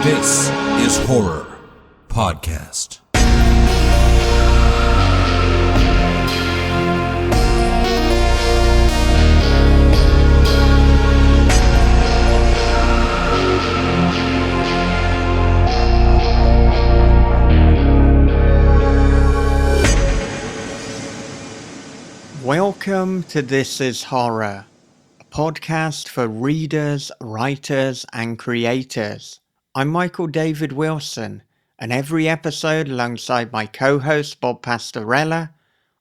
This is Horror Podcast. Welcome to This is Horror, a podcast for readers, writers, and creators. I'm Michael David Wilson, and every episode, alongside my co-host Bob Pastorella,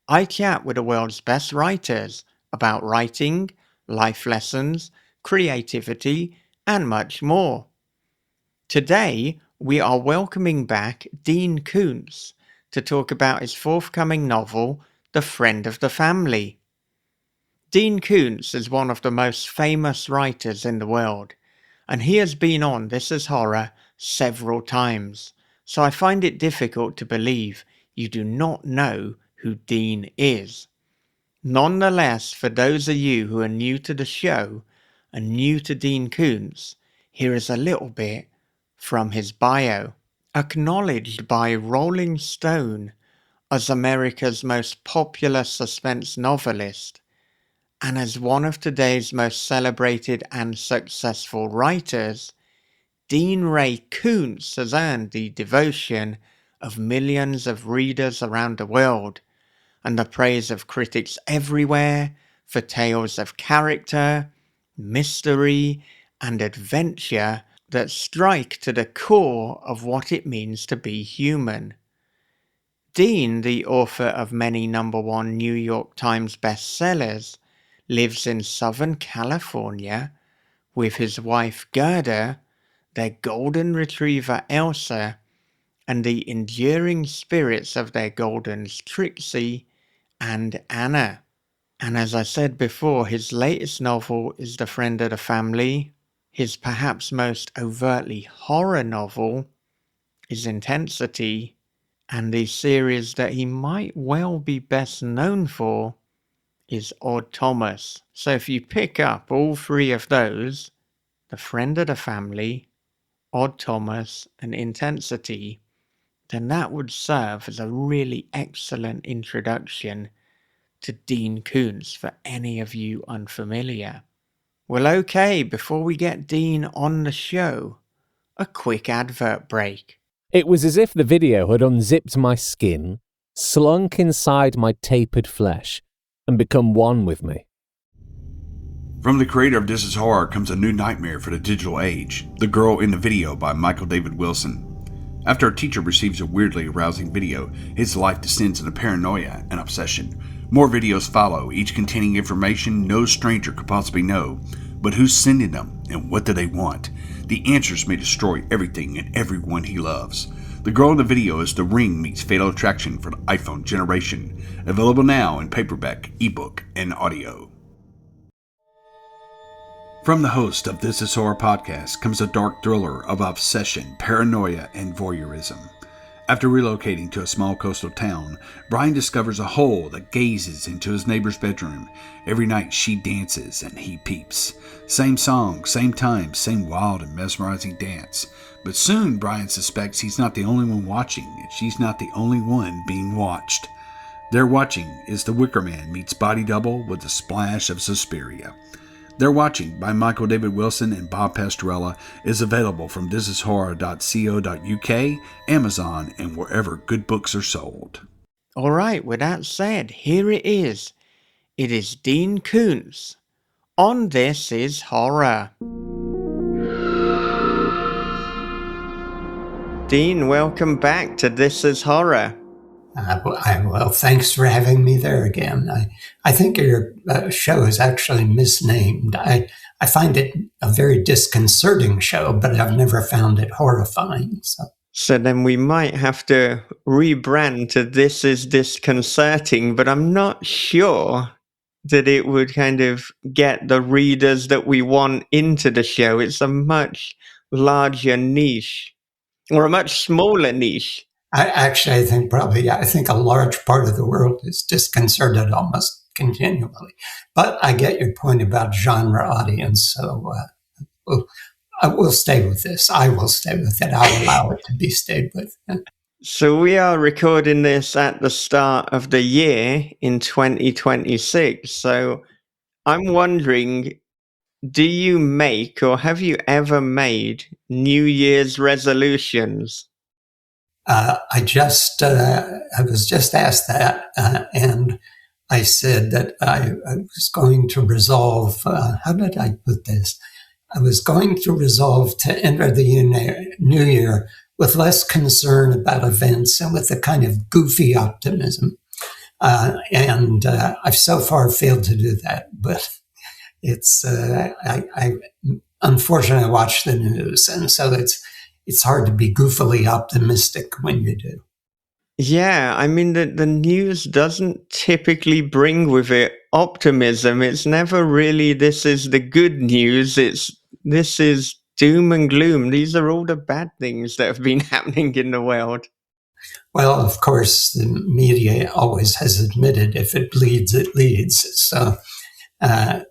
I chat with the world's best writers about writing, life lessons, creativity, and much more. Today, we are welcoming back Dean Koontz to talk about his forthcoming novel, The Friend of the Family. Dean Koontz is one of the most famous writers in the world, and he has been on This is Horror several times, so I find it difficult to believe you do not know who Dean is. Nonetheless, for those of you who are new to the show and new to Dean Koontz, here is a little bit from his bio. Acknowledged by Rolling Stone as America's most popular suspense novelist, and as one of today's most celebrated and successful writers, Dean Ray Koontz has earned the devotion of millions of readers around the world, and the praise of critics everywhere for tales of character, mystery, and adventure that strike to the core of what it means to be human. Dean, the author of many #1 New York Times bestsellers, lives in Southern California with his wife Gerda, their golden retriever Elsa, and the enduring spirits of their Goldens Trixie and Anna. And as I said before, his latest novel is The Friend of the Family. His perhaps most overtly horror novel is Intensity, and the series that he might well be best known for is Odd Thomas. So if you pick up all three of those, The Friend of the Family, Odd Thomas, and Intensity, then that would serve as a really excellent introduction to Dean Koontz for any of you unfamiliar. Well, okay, before we get Dean on the show, a quick advert break. It was as if the video had unzipped my skin, slunk inside my tapered flesh, and become one with me. From the creator of This is Horror comes a new nightmare for the digital age, The Girl in the Video by Michael David Wilson. After a teacher receives a weirdly arousing video, his life descends into paranoia and obsession. More videos follow, each containing information no stranger could possibly know. But who's sending them, and what do they want? The answers may destroy everything and everyone he loves. The Girl in the Video is The Ring meets Fatal Attraction for the iPhone generation. Available now in paperback, ebook, and audio. From the host of This is Horror Podcast comes a dark thriller of obsession, paranoia, and voyeurism. After relocating to a small coastal town, Brian discovers a hole that gazes into his neighbor's bedroom. Every night she dances and he peeps. Same song, same time, same wild and mesmerizing dance. But soon Brian suspects he's not the only one watching, and she's not the only one being watched. They're watching is The Wicker Man meets Body Double with a splash of Suspiria. They're Watching by Michael David Wilson and Bob Pastorella is available from thisishorror.co.uk, Amazon, and wherever good books are sold. All right, with that said, here it is. It is Dean Koontz on This is Horror. Dean, welcome back to This is Horror. Well, thanks for having me there again. I think your show is actually misnamed. I find it a very disconcerting show, but I've never found it horrifying. So then we might have to rebrand to This is Disconcerting, but I'm not sure that it would kind of get the readers that we want into the show. It's a much larger niche, or a much smaller niche. I think a large part of the world is disconcerted almost continually. But I get your point about genre audience, so I will stay with this. I will stay with it. I'll allow it to be stayed with. So we are recording this at the start of the year in 2026. So I'm wondering, do you make or have you ever made New Year's resolutions? I was just asked that, and I said that I was going to resolve. How did I put this? I was going to resolve to enter the new year with less concern about events and with a kind of goofy optimism. And I've so far failed to do that, but it's I unfortunately watch the news, and so it's hard to be goofily optimistic when you do. Yeah, I mean, the news doesn't typically bring with it optimism. It's never really, this is the good news. This is doom and gloom. These are all the bad things that have been happening in the world. Well, of course, the media always has admitted if it bleeds, it leads. So I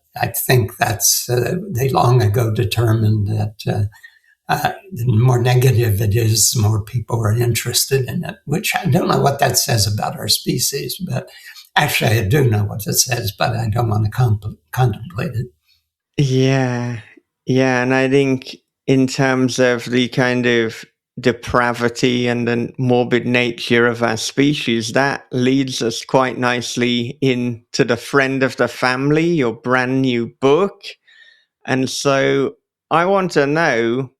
think that's, they long ago determined that the more negative it is, the more people are interested in it, which I don't know what that says about our species, but actually I do know what it says, but I don't want to contemplate it. Yeah. Yeah. And I think in terms of the kind of depravity and the morbid nature of our species, that leads us quite nicely into the friend of the family, your brand new book. And so I want to know,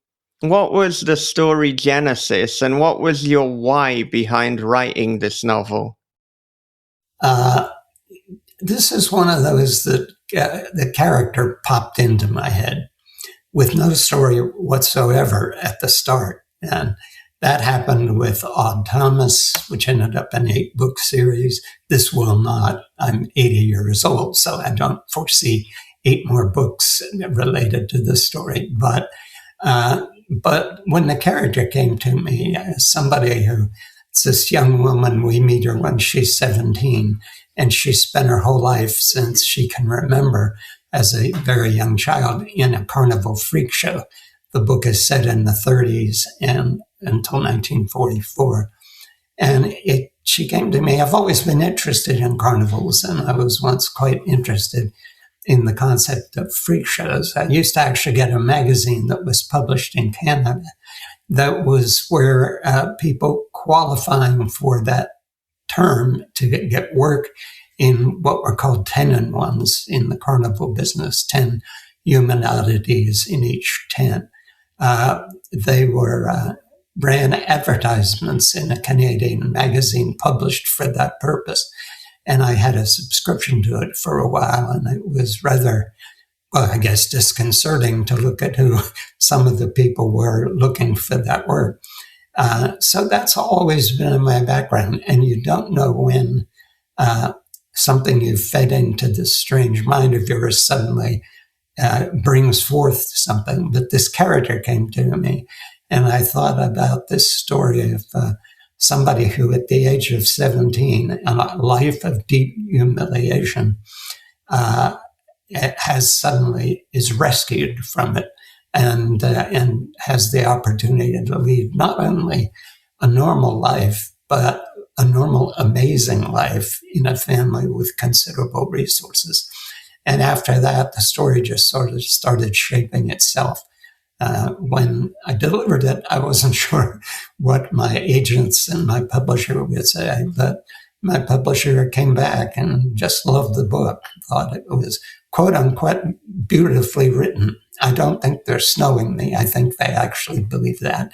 what was the story genesis and what was your why behind writing this novel? This is one of those that the character popped into my head with no story whatsoever at the start. And that happened with Odd Thomas, which ended up an 8-book series. This will not. I'm 80 years old, so I don't foresee 8 more books related to this story. But when the character came to me, somebody it's this young woman, we meet her when she's 17, and she spent her whole life since she can remember as a very young child in a carnival freak show. The book is set in the 30s and until 1944. And she came to me. I've always been interested in carnivals, and I was once quite interested in the concept of freak shows. I used to actually get a magazine that was published in Canada that was where people qualifying for that term to get work in what were called 10-in-1s in the carnival business, 10 human oddities in each tent. They ran advertisements in a Canadian magazine published for that purpose. And I had a subscription to it for a while, and it was rather, well, I guess, disconcerting to look at who some of the people were looking for that work. So that's always been in my background. And you don't know when something you've fed into this strange mind of yours suddenly brings forth something. But this character came to me, and I thought about this story of somebody who, at the age of 17, in a life of deep humiliation, is rescued from it and has the opportunity to lead not only a normal life, but a normal, amazing life in a family with considerable resources. And after that, the story just sort of started shaping itself. When I delivered it, I wasn't sure what my agents and my publisher would say, but my publisher came back and just loved the book, thought it was, quote unquote, beautifully written. I don't think they're snowing me. I think they actually believe that.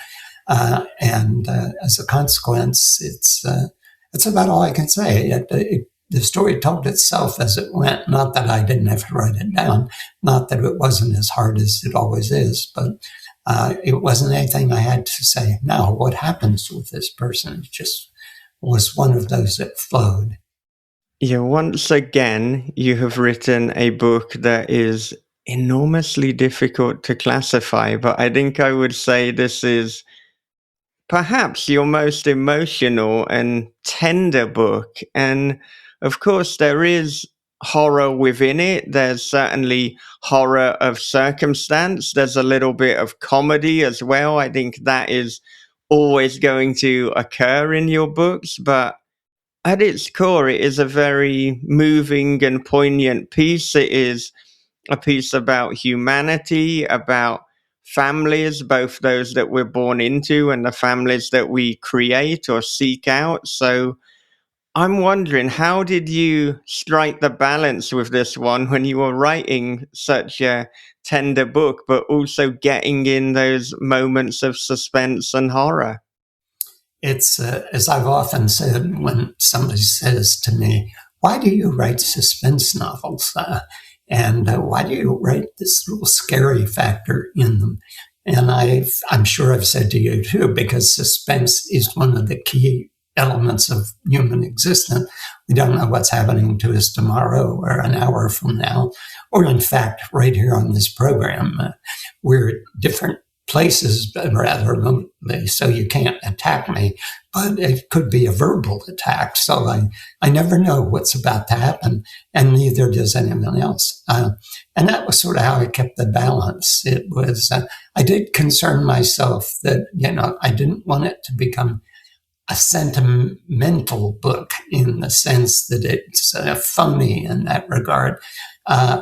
And as a consequence, it's about all I can say. The story told itself as it went, not that I didn't have to write it down, not that it wasn't as hard as it always is, but it wasn't anything I had to say, now, what happens with this person? It just was one of those that flowed. Yeah, once again, you have written a book that is enormously difficult to classify, but I think I would say this is perhaps your most emotional and tender book. And of course, there is horror within it. There's certainly horror of circumstance. There's a little bit of comedy as well. I think that is always going to occur in your books, but at its core, it is a very moving and poignant piece. It is a piece about humanity, about families, both those that we're born into and the families that we create or seek out. So I'm wondering, how did you strike the balance with this one when you were writing such a tender book, but also getting in those moments of suspense and horror? It's, as I've often said when somebody says to me, why do you write suspense novels? And why do you write this little scary factor in them? And I'm sure I've said to you too, because suspense is one of the key elements of human existence. We don't know what's happening to us tomorrow or an hour from now, or in fact, right here on this program. We're at different places, rather remotely, so you can't attack me, but it could be a verbal attack. So I never know what's about to happen, and neither does anyone else. And that was sort of how I kept the balance. It was, I did concern myself that, I didn't want it to become a sentimental book in the sense that it's phony in that regard.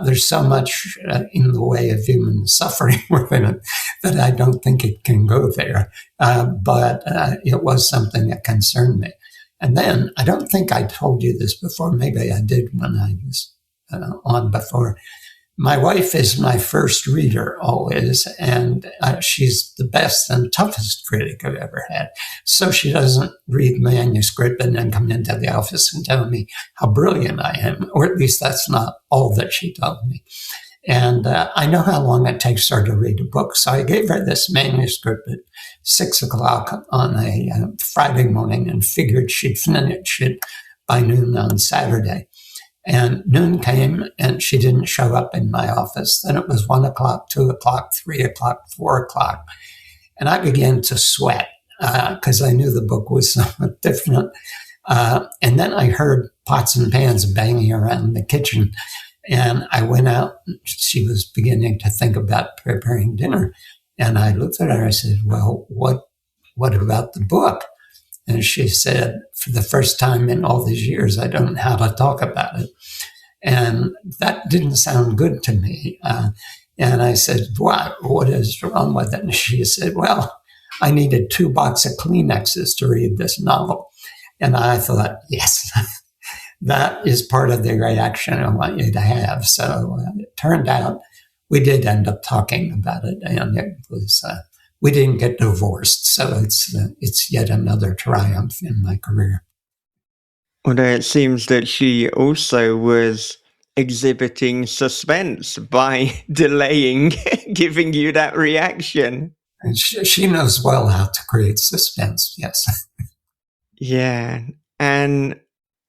There's so much in the way of human suffering within it that I don't think it can go there. But it was something that concerned me. And then, I don't think I told you this before, maybe I did when I was on before. My wife is my first reader always, and she's the best and toughest critic I've ever had. So she doesn't read manuscript and then come into the office and tell me how brilliant I am, or at least that's not all that she told me. And I know how long it takes her to read a book, so I gave her this manuscript at 6:00 on a Friday morning and figured she'd finish it by noon on Saturday. And noon came and she didn't show up in my office. Then it was 1 o'clock, 2 o'clock, 3 o'clock, 4 o'clock. And I began to sweat because I knew the book was somewhat different. And then I heard pots and pans banging around the kitchen. And I went out. She was beginning to think about preparing dinner. And I looked at her. I said, well, what about the book? And she said, for the first time in all these years, I don't know how to talk about it. And that didn't sound good to me. And I said, what is wrong with it? And she said, well, I needed 2 boxes of Kleenexes to read this novel. And I thought, yes, that is part of the reaction I want you to have. So it turned out we did end up talking about it. And it was... we didn't get divorced, so it's yet another triumph in my career. Although it seems that she also was exhibiting suspense by delaying giving you that reaction. And she knows well how to create suspense, yes. Yeah, and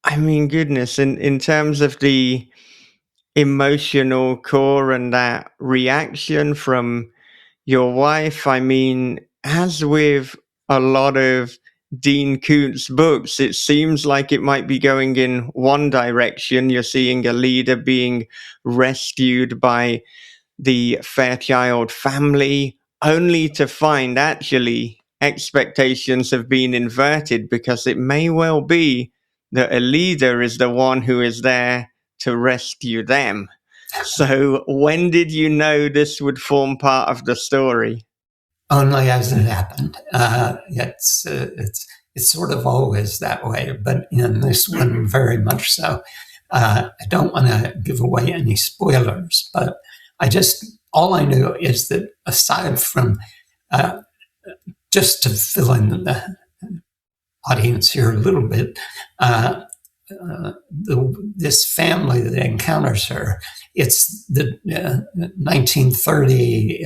I mean, goodness, in terms of the emotional core and that reaction from your wife, I mean, as with a lot of Dean Koontz books, it seems like it might be going in one direction. You're seeing a leader being rescued by the Fairchild family, only to find actually expectations have been inverted, because it may well be that a leader is the one who is there to rescue them. So when did you know this would form part of the story? Only as it happened. It's sort of always that way, but in this one, very much so. I don't want to give away any spoilers, but all I knew is that aside from, just to fill in the audience here a little bit, this family that encounters her, it's the 1930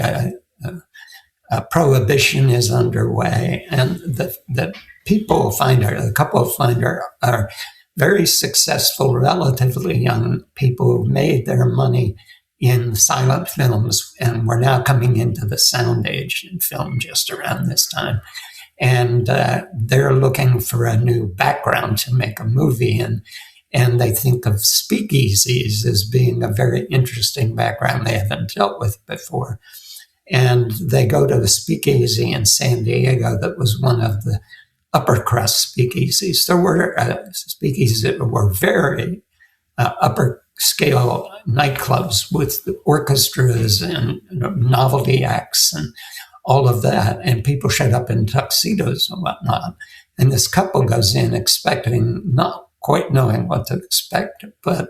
prohibition is underway, and the people find her, the couple find her, are very successful, relatively young people who made their money in silent films, and we're now coming into the sound age in film just around this time. And they're looking for a new background to make a movie in. And they think of speakeasies as being a very interesting background they haven't dealt with before. And they go to the speakeasy in San Diego that was one of the upper crust speakeasies. There were speakeasies that were very upper scale nightclubs with orchestras and novelty acts and all of that. And people showed up in tuxedos and whatnot. And this couple goes in expecting, not quite knowing what to expect, but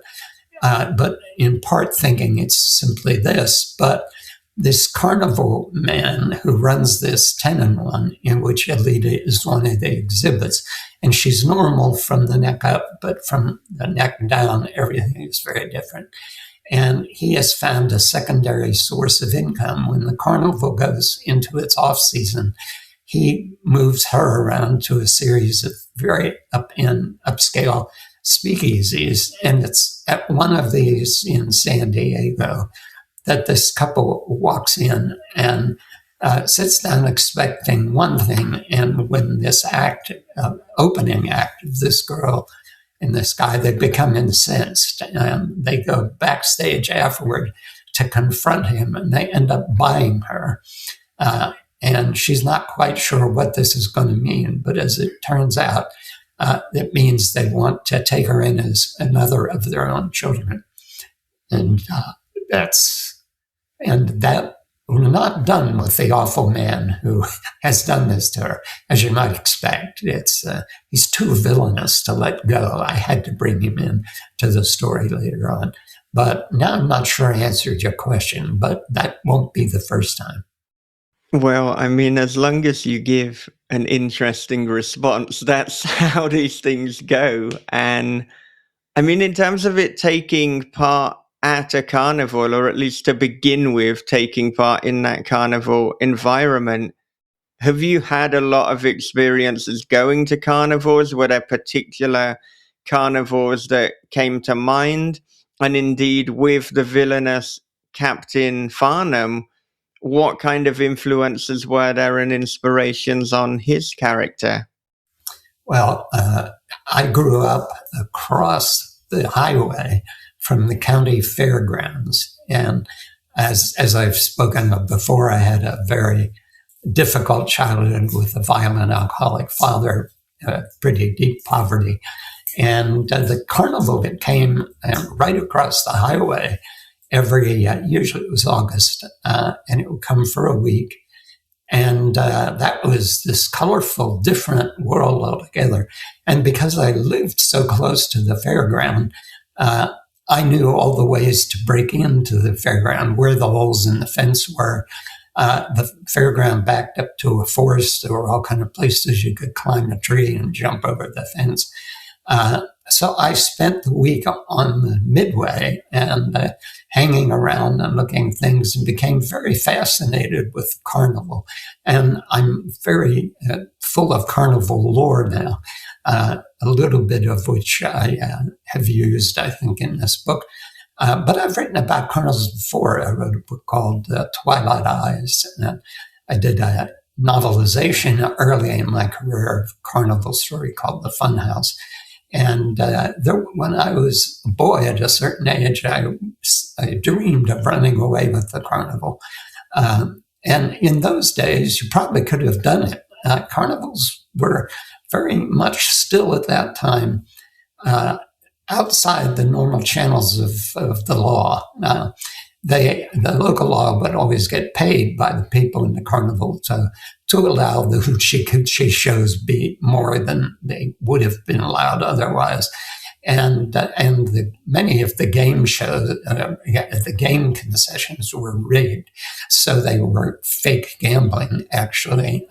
in part thinking it's simply this. But this Carnival man who runs this 10-in-1, in which Alita is one of the exhibits, and she's normal from the neck up, but from the neck down, everything is very different. And he has found a secondary source of income. When the Carnival goes into its off-season, he moves her around to a series of very upscale speakeasies. And it's at one of these in San Diego that this couple walks in and sits down expecting one thing. And when this opening act of this girl and this guy, they become incensed. And they go backstage afterward to confront him, and they end up buying her. And she's not quite sure what this is going to mean. But as it turns out, it means they want to take her in as another of their own children. And that we're not done with the awful man who has done this to her, as you might expect. He's too villainous to let go. I had to bring him in to the story later on. But now I'm not sure I answered your question, but that won't be the first time. Well, I mean, as long as you give an interesting response, that's how these things go. And I mean, in terms of it taking part at a carnival, or at least to begin with, taking part in that carnival environment, have you had a lot of experiences going to carnivals? Were there particular carnivals that came to mind? And indeed, with the villainous Captain Farnham, what kind of influences were there and inspirations on his character? Well, I grew up across the highway from the county fairgrounds. And as I've spoken of before, I had a very difficult childhood with a violent alcoholic father, pretty deep poverty. And the carnival that came right across the highway usually it was August, and it would come for a week. And that was this colorful, different world altogether. And because I lived so close to the fairground, I knew all the ways to break into the fairground, where the holes in the fence were. The fairground backed up to a forest. There were all kinds of places you could climb a tree and jump over the fence. So I spent the week on the midway and hanging around and looking at things, and became very fascinated with the carnival. And I'm very full of carnival lore now, a little bit of which I have used, I think, in this book. But I've written about carnivals before. I wrote a book called Twilight Eyes. And I did a novelization early in my career of a carnival story called The Funhouse. And when I was a boy at a certain age, I dreamed of running away with the carnival. And in those days, you probably could have done it. Carnivals were very much still at that time outside the normal channels of the law. The local law would always get paid by the people in the carnival to allow the hoochie-coochie shows be more than they would have been allowed otherwise. And many of the game shows, the game concessions were rigged. So they were fake gambling, actually,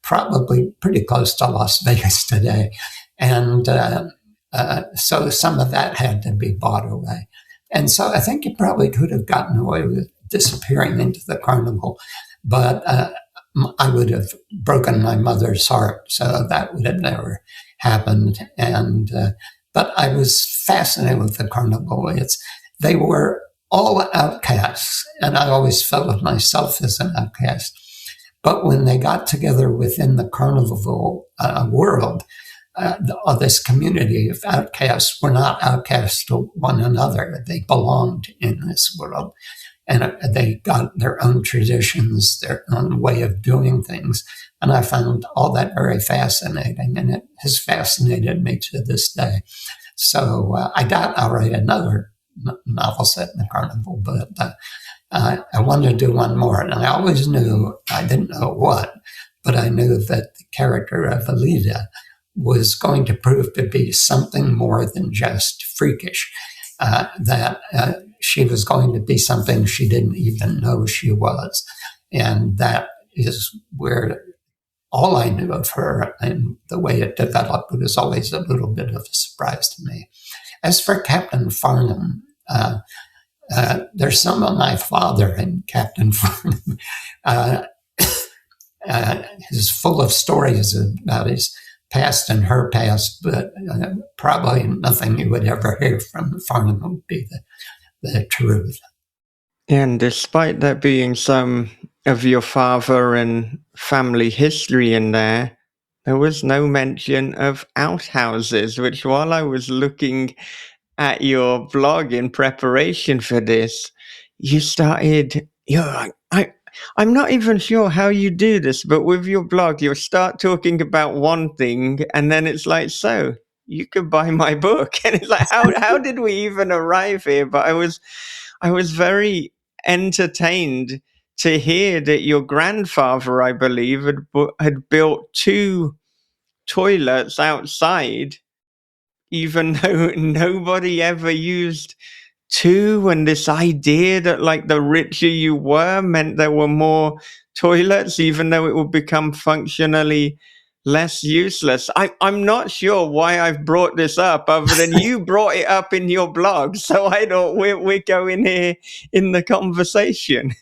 probably pretty close to Las Vegas today. And so some of that had to be bought away. And so I think you probably could have gotten away with disappearing into the carnival, but I would have broken my mother's heart, so that would have never happened. And but I was fascinated with the carnival. They were all outcasts, and I always felt of myself as an outcast. But when they got together within the carnival world, this community of outcasts were not outcasts to one another. They belonged in this world. And they got their own traditions, their own way of doing things. And I found all that very fascinating, and it has fascinated me to this day. So I doubt I'll write another novel set in the Carnival, but I wanted to do one more. And I always knew, I didn't know what, but I knew that the character of Alida was going to prove to be something more than just freakish, that she was going to be something she didn't even know she was. And that is where all I knew of her and the way it developed was always a little bit of a surprise to me. As for Captain Farnham, there's some of my father in Captain Farnham. He's full of stories about his past and her past, but probably nothing you would ever hear from Farnham would be the truth. And despite there being some of your father and family history in there, there was no mention of outhouses, which while I was looking at your blog in preparation for this, you started, I'm not even sure how you do this, but with your blog, you'll start talking about one thing, and then it's like, so you could buy my book. And it's like, how did we even arrive here? But I was very entertained to hear that your grandfather, I believe, had built 2 toilets outside, even though nobody ever used 2, and this idea that like the richer you were meant there were more toilets, even though it would become functionally less useless. I'm not sure why I've brought this up other than you brought it up in your blog. So I thought we're going here in the conversation.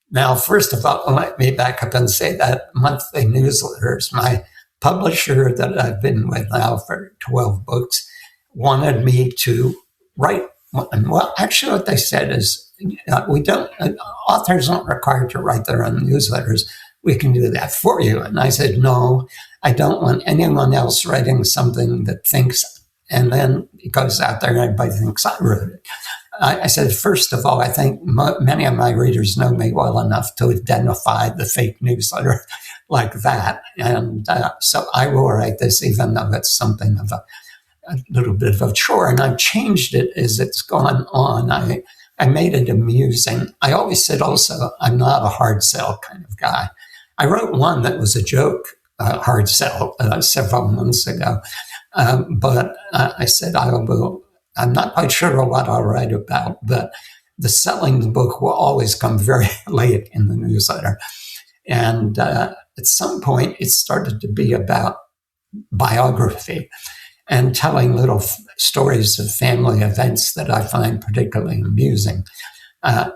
Now, first of all, let me back up and say that monthly newsletters, my publisher that I've been with now for 12 books, wanted me to write. Well, actually, what they said is, authors aren't required to write their own newsletters. We can do that for you. And I said, no, I don't want anyone else writing something that thinks, and then it goes out there and everybody thinks I wrote it. I said, first of all, I think many of my readers know me well enough to identify the fake newsletter like that. And so I will write this, even though it's something of a little bit of a chore. And I've changed it as it's gone on. I made it amusing. I always said also, I'm not a hard sell kind of guy. I wrote one that was a joke, hard sell, several months ago. But I said, I'm not quite sure what I'll write about, but the selling the book will always come very late in the newsletter. And at some point, it started to be about biography and telling little stories of family events that I find particularly amusing,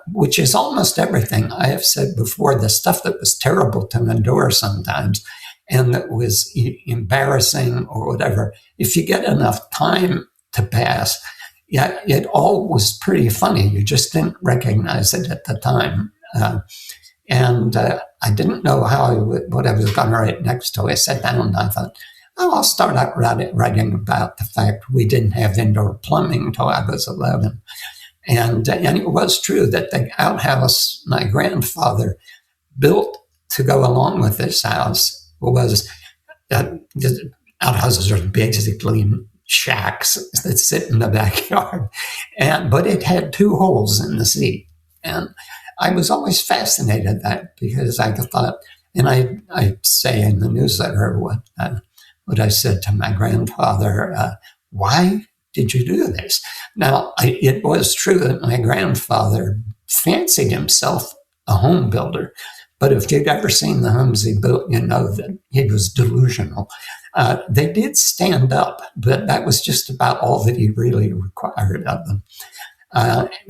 which is almost everything. I have said before, the stuff that was terrible to endure sometimes and that was embarrassing or whatever, if you get enough time to pass, yeah, it all was pretty funny. You just didn't recognize it at the time. And I didn't know what I was going to write next. So I sat down and I thought, I'll start out writing about the fact we didn't have indoor plumbing until I was 11. And it was true that the outhouse my grandfather built to go along with this house was, outhouses are basically shacks that sit in the backyard. But it had 2 holes in the seat. And I was always fascinated at that because I thought, and I say in the newsletter what I said to my grandfather, why did you do this? Now, it was true that my grandfather fancied himself a home builder, but if you'd ever seen the homes he built, you know that he was delusional. They did stand up, but that was just about all that he really required of them.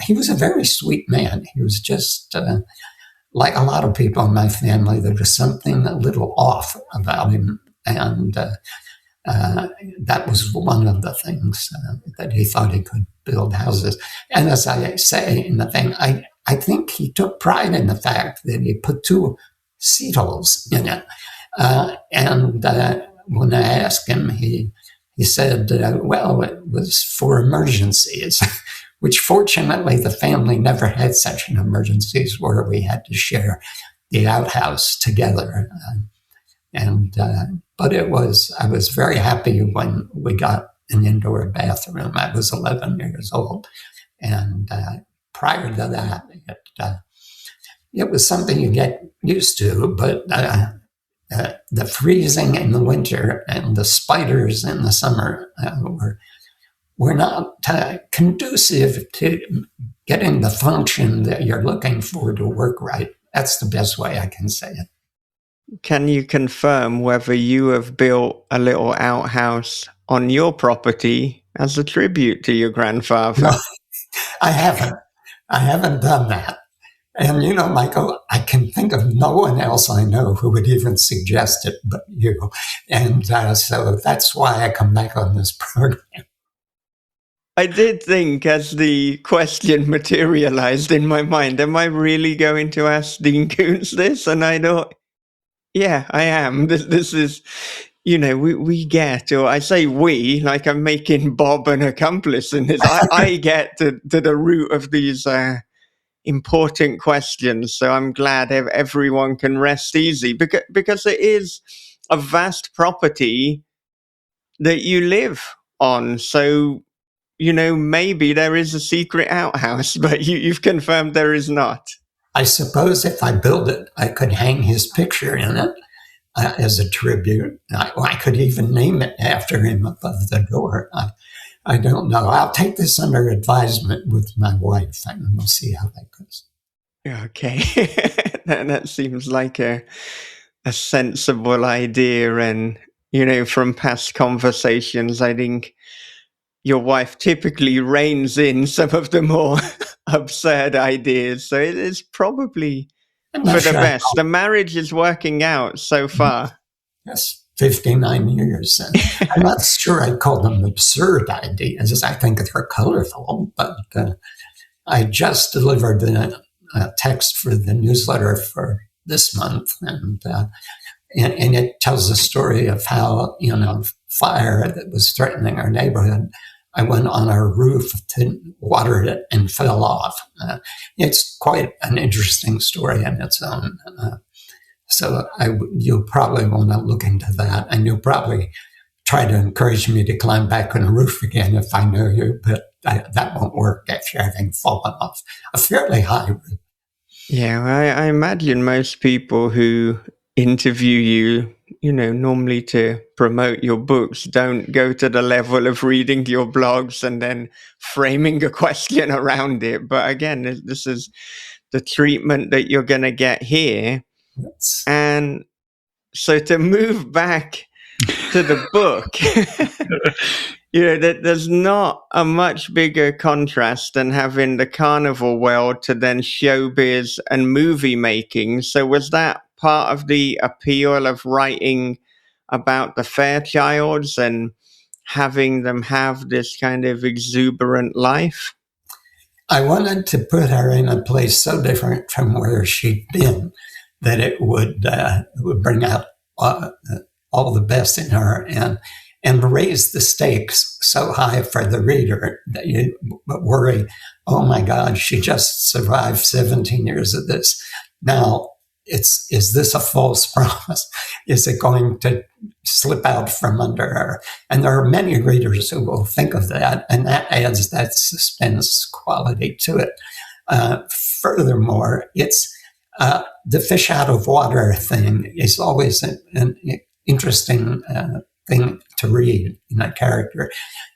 He was a very sweet man. He was just like a lot of people in my family. There was something a little off about him. And that was one of the things that he thought he could build houses. And as I say in the thing, I think he took pride in the fact that he put 2 seat holes in it. And when I asked him, he he said, well, it was for emergencies, which fortunately the family never had such an emergencies where we had to share the outhouse together. But I was very happy when we got an indoor bathroom. I was 11 years old. And prior to that, it was something you get used to, but the freezing in the winter and the spiders in the summer were not conducive to getting the function that you're looking for to work right. That's the best way I can say it. Can you confirm whether you have built a little outhouse on your property as a tribute to your grandfather? No, I haven't done that. And, Michael, I can think of no one else I know who would even suggest it but you. And so that's why I come back on this program. I did think, as the question materialized in my mind, am I really going to ask Dean Koontz this? And I thought, yeah, I am. This is, we get, or I say we, like I'm making Bob an accomplice in this. I get to the root of these important questions. So I'm glad everyone can rest easy because it is a vast property that you live on. So, maybe there is a secret outhouse, but you've confirmed there is not. I suppose if I build it, I could hang his picture in it as a tribute. I could even name it after him above the door. I don't know. I'll take this under advisement with my wife, and we'll see how that goes. Okay. That seems like a sensible idea. And, from past conversations, I think your wife typically reins in some of the more absurd ideas. So it is probably for the best. The marriage is working out so far. Yes, 59 years. I'm not sure I'd call them absurd ideas. I think they're colorful, but I just delivered a text for the newsletter for this month, and it tells the story of how, fire that was threatening our neighborhood, I went on our roof to water it and fell off. It's quite an interesting story in its own. So you'll probably want to look into that, and you'll probably try to encourage me to climb back on the roof again if I know you, but that won't work if you're having fallen off a fairly high roof. Yeah, I imagine most people who interview you, normally to promote your books, don't go to the level of reading your blogs and then framing a question around it. But again, this is the treatment that you're going to get here. Yes. And so to move back to the book, there's not a much bigger contrast than having the carnival world to then showbiz and movie making. So was that part of the appeal of writing about the Fairchilds and having them have this kind of exuberant life? I wanted to put her in a place so different from where she'd been that it would bring out all the best in her and raise the stakes so high for the reader that you worry, oh my God, she just survived 17 years of this. Now, is this a false promise? Is it going to slip out from under her? And there are many readers who will think of that, and that adds that suspense quality to it. Furthermore, it's the fish out of water thing is always an interesting thing to read in a character,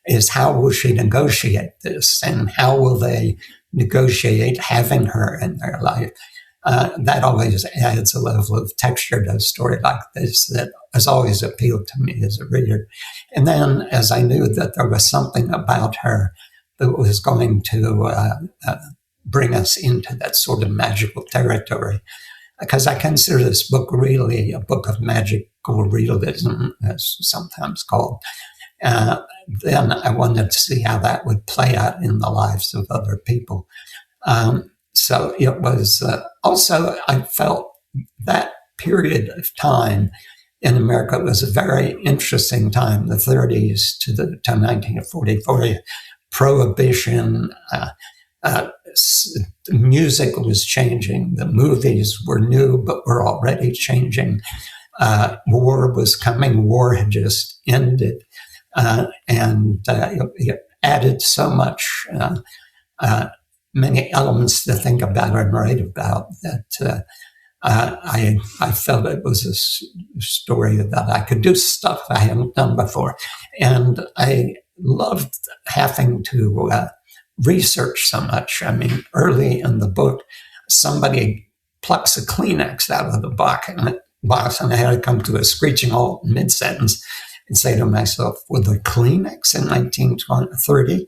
is how will she negotiate this, and how will they negotiate having her in their life? That always adds a level of texture to a story like this that has always appealed to me as a reader. And then as I knew that there was something about her that was going to bring us into that sort of magical territory, because I consider this book really a book of magical realism, as sometimes called, then I wanted to see how that would play out in the lives of other people. So it was also, I felt that period of time in America. It was a very interesting time, the 30s to 1944. Prohibition, music was changing. The movies were new, but were already changing. War was coming. War had just ended. And it added so much, many elements to think about and write about that I felt it was a story that I could do stuff I hadn't done before. And I loved having to research so much. I mean, early in the book, somebody plucks a Kleenex out of the box, and I had to come to a screeching halt mid-sentence and say to myself, "Were the Kleenex in 1930?"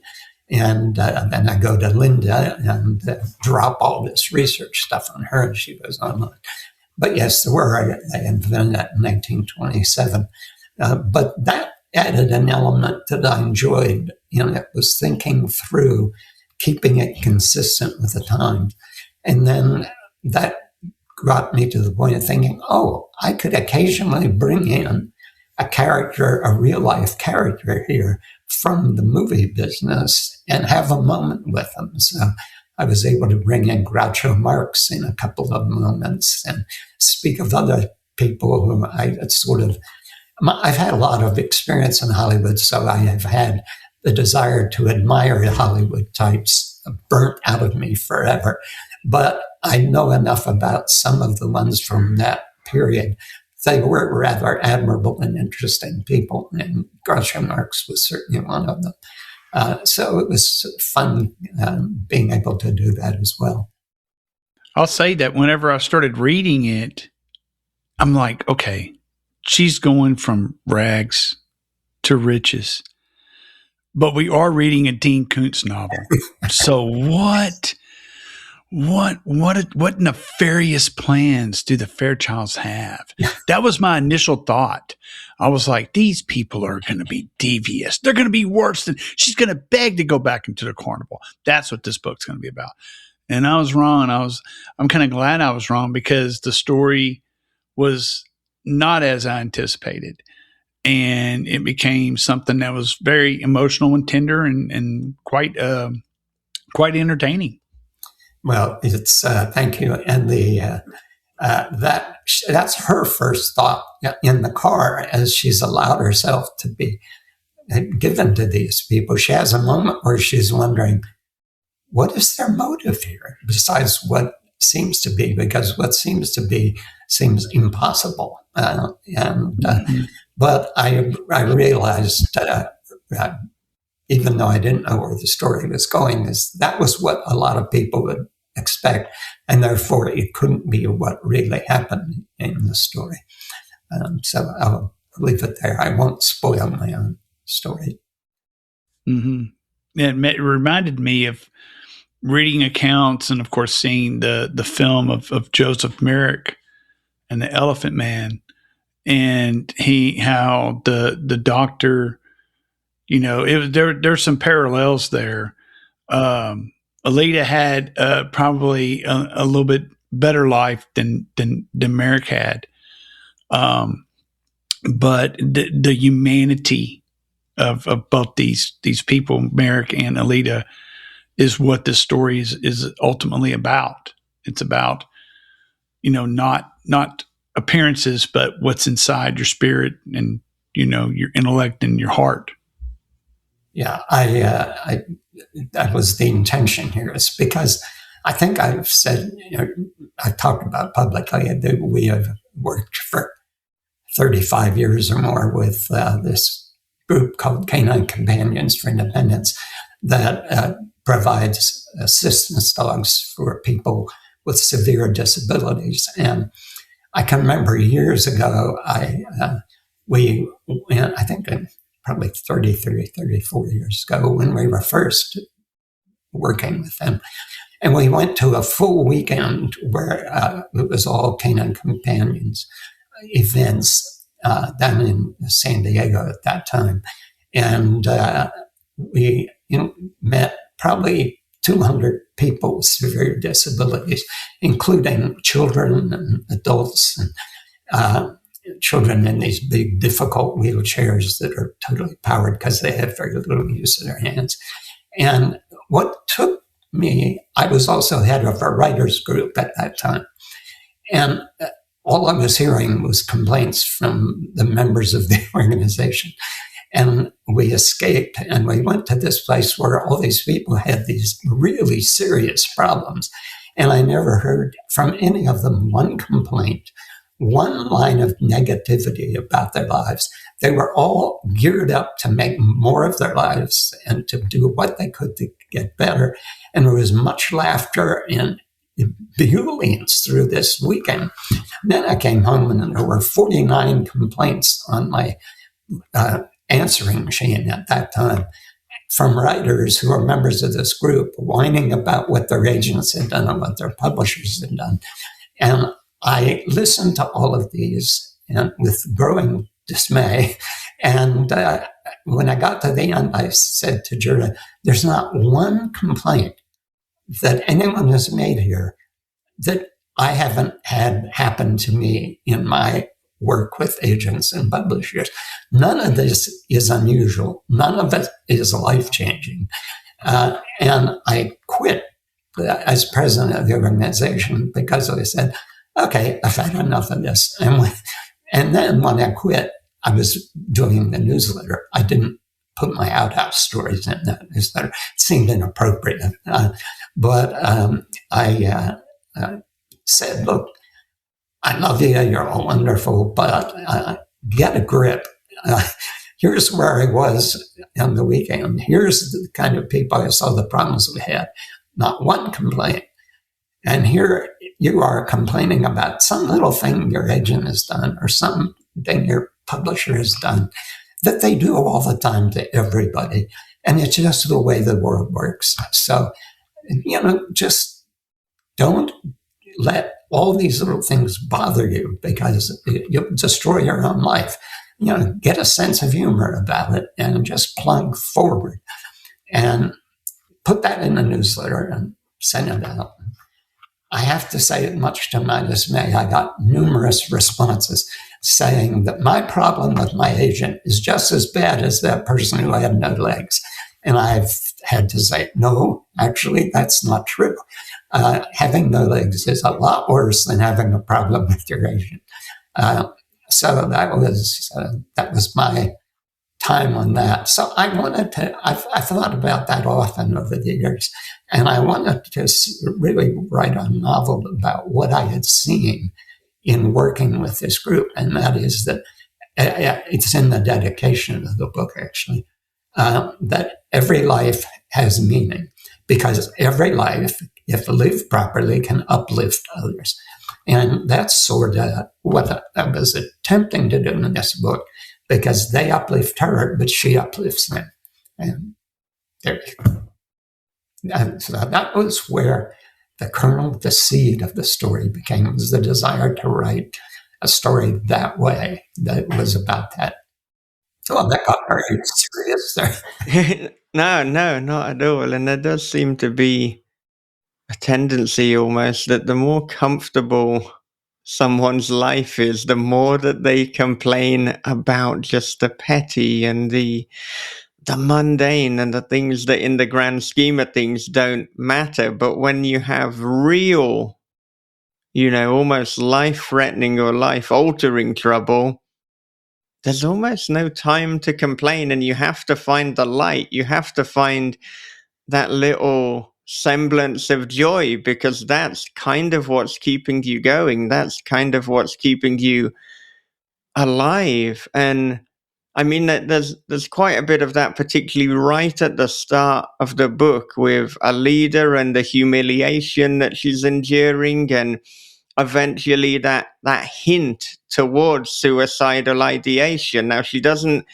And then I go to Linda and drop all this research stuff on her, and she goes on. But yes, there were. I invented that in 1927. But that added an element that I enjoyed. It was thinking through, keeping it consistent with the time. And then that brought me to the point of thinking, I could occasionally bring in a character, a real life character here from the movie business and have a moment with them. So I was able to bring in Groucho Marx in a couple of moments and speak of other people whom I've had a lot of experience in Hollywood, so I have had the desire to admire Hollywood types burnt out of me forever. But I know enough about some of the ones from that period. They were rather admirable and interesting people, and Groucho Marx was certainly one of them. So it was fun being able to do that as well. I'll say that whenever I started reading it, I'm like, okay, she's going from rags to riches. But we are reading a Dean Koontz novel. So what nefarious plans do the Fairchilds have? That was my initial thought. I was like, these people are going to be devious. They're going to be worse than, she's going to beg to go back into the carnival. That's what this book's going to be about. And I was wrong. I'm kind of glad I was wrong, because the story was not as I anticipated. And it became something that was very emotional and tender and quite entertaining. Well, it's thank you. And that's her first thought in the car as she's allowed herself to be given to these people. She has a moment where she's wondering, what is their motive here besides what seems to be? Because what seems to be seems impossible. But I realized even though I didn't know where the story was going, is that was what a lot of people would expect, and therefore it couldn't be what really happened in the story. So I'll leave it there. I won't spoil my own story. Mm-hmm. It reminded me of reading accounts and, of course, seeing the film of Joseph Merrick and the Elephant Man, and how the doctor, there's some parallels there. Alita had probably a little bit better life than Merrick had, but the humanity of both these people, Merrick and Alita, is what this story is ultimately about. It's about, not appearances, but what's inside your spirit and, your intellect and your heart. Yeah, that was the intention here. It's because I think I've said, I talked about publicly that we have worked for 35 years or more with this group called Canine Companions for Independence that provides assistance dogs for people with severe disabilities. And I can remember years ago, I think probably 34 years ago when we were first working with them. And we went to a full weekend where it was all Canine Companions events down in San Diego at that time. And we met probably 200 people with severe disabilities, including children and adults. children in these big, difficult wheelchairs that are totally powered because they have very little use of their hands. And what took me, I was also head of a writers group at that time. And all I was hearing was complaints from the members of the organization. And we escaped and we went to this place where all these people had these really serious problems. And I never heard from any of them one complaint, one line of negativity about their lives. They were all geared up to make more of their lives and to do what they could to get better. And there was much laughter and ebullience through this weekend. Then I came home and there were 49 complaints on my answering machine at that time from writers who are members of this group whining about what their agents had done and what their publishers had done. And I listened to all of these and with growing dismay. And when I got to the end, I said to Gerda, there's not one complaint that anyone has made here that I haven't had happen to me in my work with agents and publishers. None of this is unusual. None of it is life-changing. And I quit as president of the organization because I said, okay, I've had enough of this. And then when I quit, I was doing the newsletter. I didn't put my outhouse stories in that newsletter. It seemed inappropriate. But I said, look, I love you, you're all wonderful, but get a grip. Here's where I was on the weekend. Here's the kind of people I saw the problems we had. Not one complaint. And here you are complaining about some little thing your agent has done or something your publisher has done that they do all the time to everybody. And it's just the way the world works. So, just don't let all these little things bother you because you'll destroy your own life. Get a sense of humor about it and just plug forward and put that in the newsletter and send it out. I have to say, much to my dismay, I got numerous responses saying that my problem with my agent is just as bad as that person who had no legs. And I've had to say, no, actually, that's not true. Having no legs is a lot worse than having a problem with your agent. So that was my time on that. So I wanted to, I thought about that often over the years, and I wanted to really write a novel about what I had seen in working with this group, and that is that it's in the dedication of the book, actually, that every life has meaning, because every life, if lived properly, can uplift others. And that's sort of what I was attempting to do in this book, because they uplift her, but she uplifts them. And there you go. And so that was where the kernel, the seed of the story was the desire to write a story that way, that was about that. Oh, that got very serious there. No, not at all. And there does seem to be a tendency almost that the more comfortable someone's life is, the more that they complain about just the petty and the mundane and the things that in the grand scheme of things don't matter. But when you have real, almost life-threatening or life-altering trouble, there's almost no time to complain, and you have to find the light. You have to find that little semblance of joy, because that's kind of what's keeping you going. That's kind of what's keeping you alive. And I mean, there's quite a bit of that, particularly right at the start of the book, with a leader and the humiliation that she's enduring, and eventually that hint towards suicidal ideation. Now, she doesn't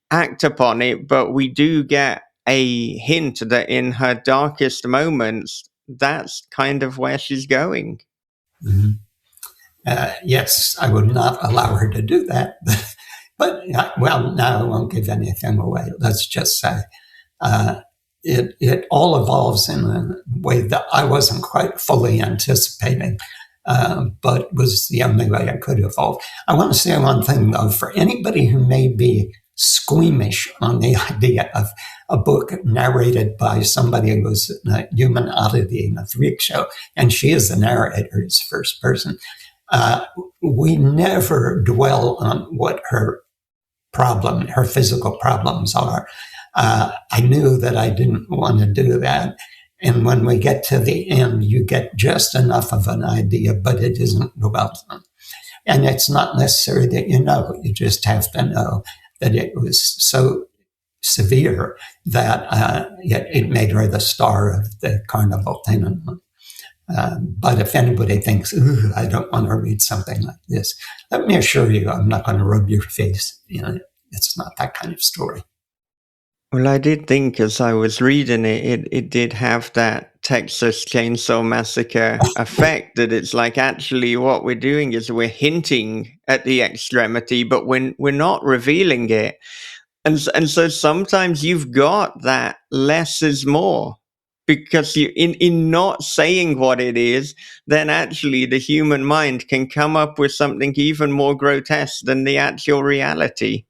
act upon it, but we do get a hint that in her darkest moments, that's kind of where she's going. Mm-hmm. Yes, I would not allow her to do that. But, now I won't give anything away. Let's just say it all evolves in a way that I wasn't quite fully anticipating. but was the only way I could evolve. I want to say one thing, though, for anybody who may be squeamish on the idea of a book narrated by somebody who was a human oddity in a freak show, and she is the narrator, it's first person. We never dwell on what her physical problems are. I knew that I didn't want to do that. And when we get to the end, you get just enough of an idea, but it isn't development. And it's not necessary that you know. You just have to know that it was so severe that it made her the star of the Carnival tenement. But if anybody thinks, ooh, I don't want to read something like this, let me assure you, I'm not going to rub your face. It's not that kind of story. Well, I did think as I was reading it did have that Texas Chainsaw Massacre effect, that it's like actually what we're doing is we're hinting at the extremity, but we're not revealing it. And so sometimes you've got that less is more, because you in not saying what it is, then actually the human mind can come up with something even more grotesque than the actual reality.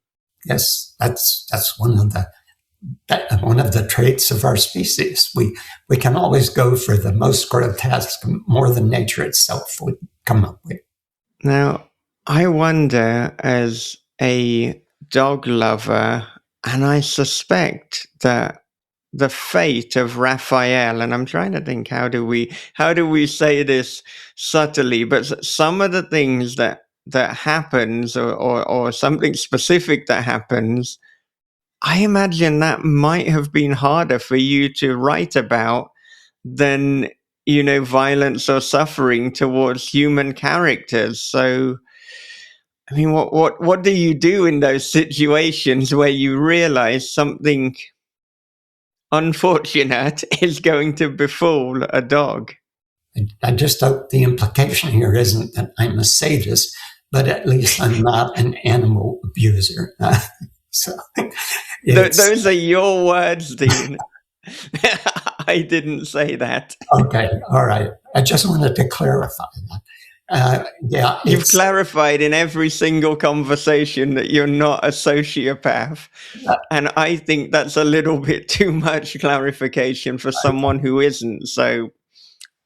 Yes, that's one of the traits of our species. We can always go for the most grotesque, more than nature itself would come up with. Now, I wonder, as a dog lover, and I suspect that the fate of Raphael, and I'm trying to think, how do we say this subtly, but some of the things that happens or something specific that happens, I imagine that might have been harder for you to write about than, violence or suffering towards human characters. So, I mean, what do you do in those situations where you realize something unfortunate is going to befall a dog? I just hope the implication here isn't that I'm a sadist, but at least I'm not an animal abuser. So those are your words, Dean. I didn't say that. Okay, all right. I just wanted to clarify that. You've clarified in every single conversation that you're not a sociopath. And I think that's a little bit too much clarification for someone who isn't. So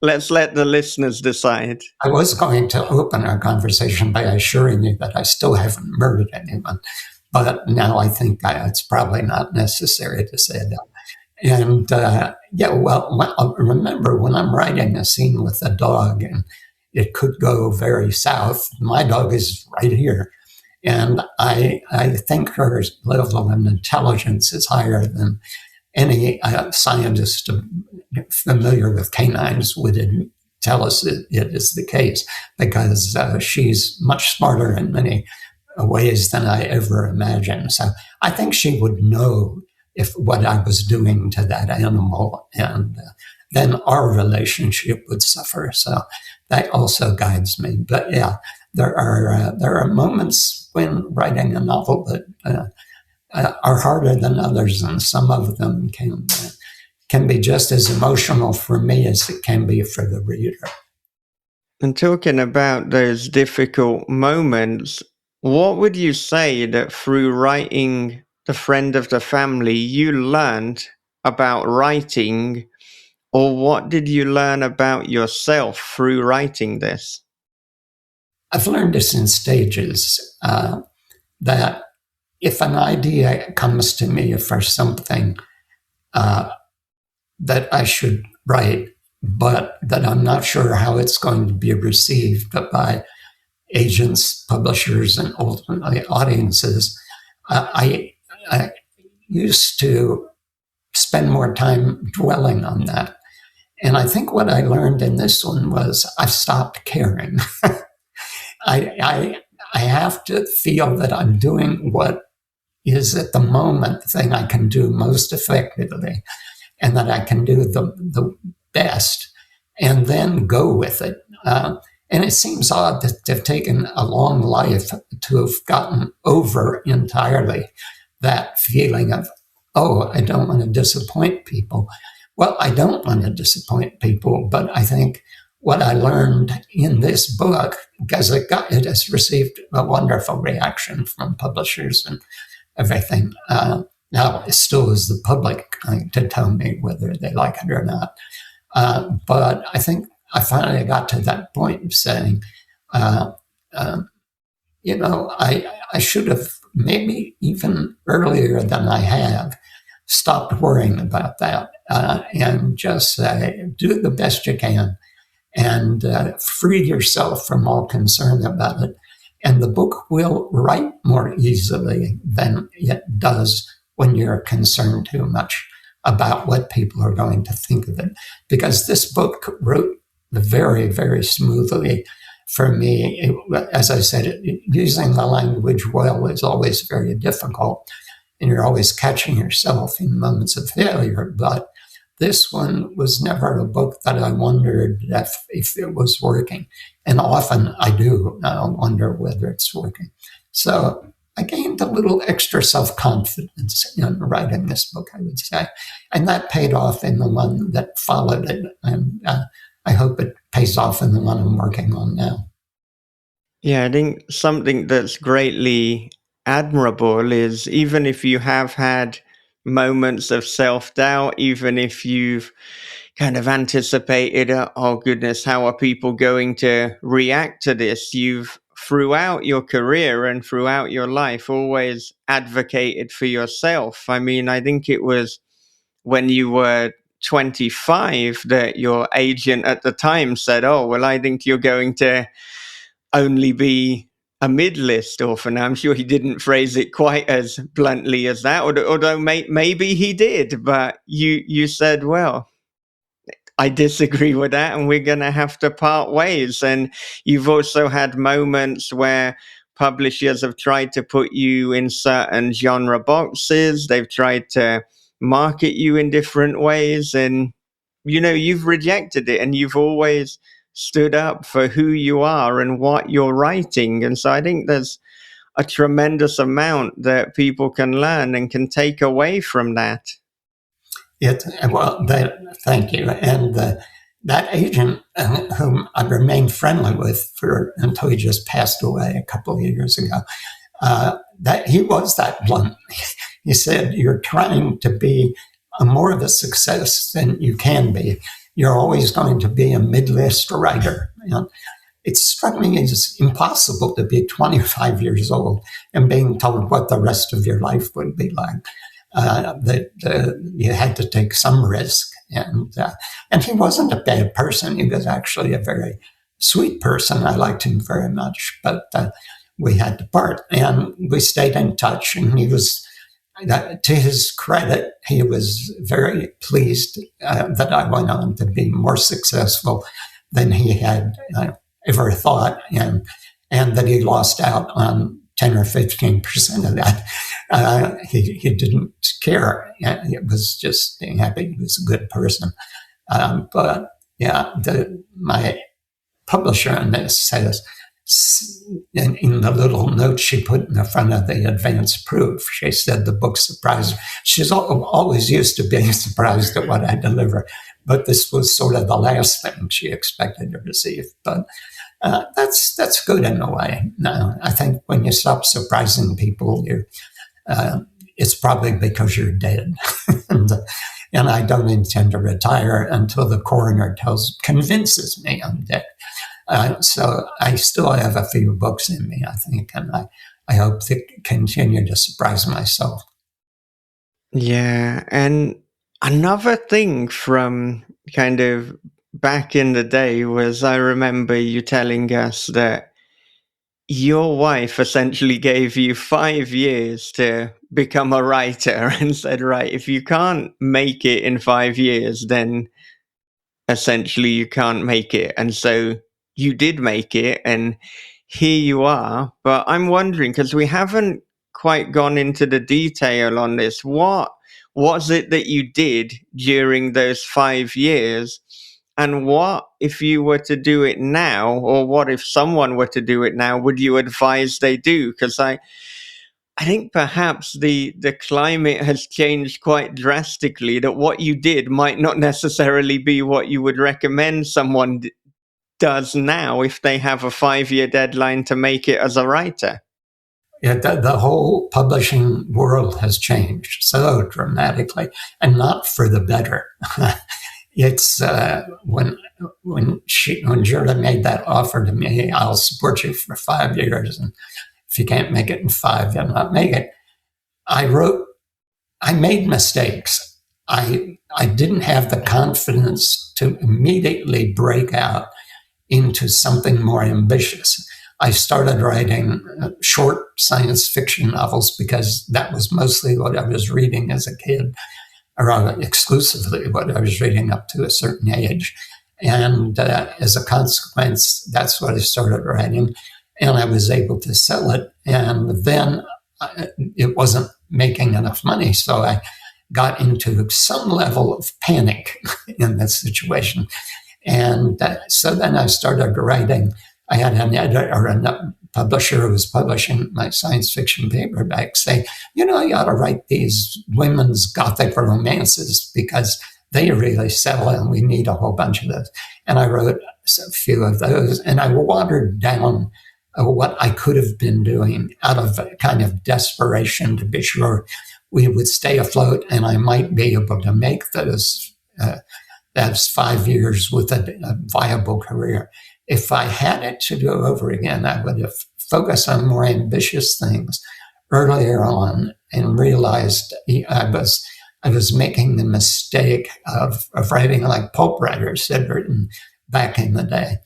let's let the listeners decide. I was going to open our conversation by assuring you that I still haven't murdered anyone. But now I think it's probably not necessary to say that. And remember, when I'm writing a scene with a dog and it could go very south, my dog is right here. And I think her level of intelligence is higher than any scientist familiar with canines would tell us it is the case, because she's much smarter in many ways than I ever imagined. So I think she would know what I was doing to that animal, and then our relationship would suffer. So that also guides me. But yeah, there are moments when writing a novel that are harder than others, and some of them can be just as emotional for me as it can be for the reader. And talking about those difficult moments, what would you say that through writing The Friend of the Family you learned about writing, or what did you learn about yourself through writing this? I've learned this in stages, that if an idea comes to me for something that I should write, but that I'm not sure how it's going to be received by agents, publishers, and ultimately audiences, I used to spend more time dwelling on that. And I think what I learned in this one was I stopped caring. I have to feel that I'm doing what is at the moment the thing I can do most effectively, and that I can do the best, and then go with it. And it seems odd to have taken a long life to have gotten over entirely that feeling of, oh, I don't want to disappoint people. Well, I don't want to disappoint people, but I think what I learned in this book, because it has received a wonderful reaction from publishers and everything. Now, it still is the public to tell me whether they like it or not. But I think I finally got to that point of saying, I should have maybe even earlier than I have stopped worrying about that and just say, do the best you can and free yourself from all concern about it. And the book will write more easily than it does when you're concerned too much about what people are going to think of it. Because this book wrote very, very smoothly for me. As I said, using the language well is always very difficult, and you're always catching yourself in moments of failure. But this one was never a book that I wondered if it was working. And often I do wonder whether it's working. So I gained a little extra self-confidence in writing this book, I would say. And that paid off in the one that followed it. And I hope it pays off in the one I'm working on now. Yeah, I think something that's greatly admirable is even if you have had moments of self-doubt, even if you've kind of anticipated, oh goodness, how are people going to react to this? You've, throughout your career and throughout your life, always advocated for yourself. I mean, I think it was when you were 25 that your agent at the time said, oh, well, I think you're going to only be a mid-list orphan. I'm sure he didn't phrase it quite as bluntly as that, although maybe he did. But you said, well, I disagree with that, and we're going to have to part ways. And you've also had moments where publishers have tried to put you in certain genre boxes. They've tried to market you in different ways. And, you've rejected it, and you've always stood up for who you are and what you're writing. And so I think there's a tremendous amount that people can learn and can take away from that. Thank you. And that agent, whom I remained friendly with until he just passed away a couple of years ago, that he was that blunt. He said, "You're trying to be more of a success than you can be. You're always going to be a mid-list writer." It struck me as impossible to be 25 years old and being told what the rest of your life would be like. You had to take some risk. And he wasn't a bad person. He was actually a very sweet person. I liked him very much. But we had to part. And we stayed in touch. And he was, to his credit, he was very pleased that I went on to be more successful than he had ever thought, and that he lost out on 10 or 15% of that. He didn't care. It was just being happy he was a good person. But yeah, my publisher on this says, in the little note she put in the front of the advance proof, she said the book surprised her. She's always used to being surprised at what I deliver, but this was sort of the last thing she expected to receive. But that's good in a way. I think when you stop surprising people, it's probably because you're dead. And I don't intend to retire until the coroner convinces me I'm dead. So I still have a few books in me, I think, and I hope to continue to surprise myself. Yeah, and another thing from kind of back in the day was I remember you telling us that your wife essentially gave you 5 years to become a writer and said, right, if you can't make it in 5 years, then essentially you can't make it. And so you did make it, and here you are. But I'm wondering, because we haven't quite gone into the detail on this, what was it that you did during those 5 years? And what if you were to do it now, or what if someone were to do it now, would you advise they do? Because I think perhaps the climate has changed quite drastically, that what you did might not necessarily be what you would recommend someone does now if they have a 5-year deadline to make it as a writer. The whole publishing world has changed so dramatically, and not for the better. It's when Julia made that offer to me, I'll support you for 5 years, and if you can't make it in 5, you'll not make it. I made mistakes. I didn't have the confidence to immediately break out into something more ambitious. I started writing short science fiction novels because that was mostly what I was reading as a kid, or exclusively what I was reading up to a certain age. And as a consequence, that's what I started writing. And I was able to sell it. And then it wasn't making enough money. So I got into some level of panic in that situation. And so then I started writing. I had an editor or a publisher who was publishing my science fiction paperback say, you ought to write these women's Gothic romances because they really sell and we need a whole bunch of those. And I wrote a few of those, and I watered down what I could have been doing out of a kind of desperation to be sure we would stay afloat and I might be able to make those 5 years with a viable career. If I had it to do over again, I would have focused on more ambitious things earlier on and realized I was making the mistake of writing like pulp writers had written back in the day.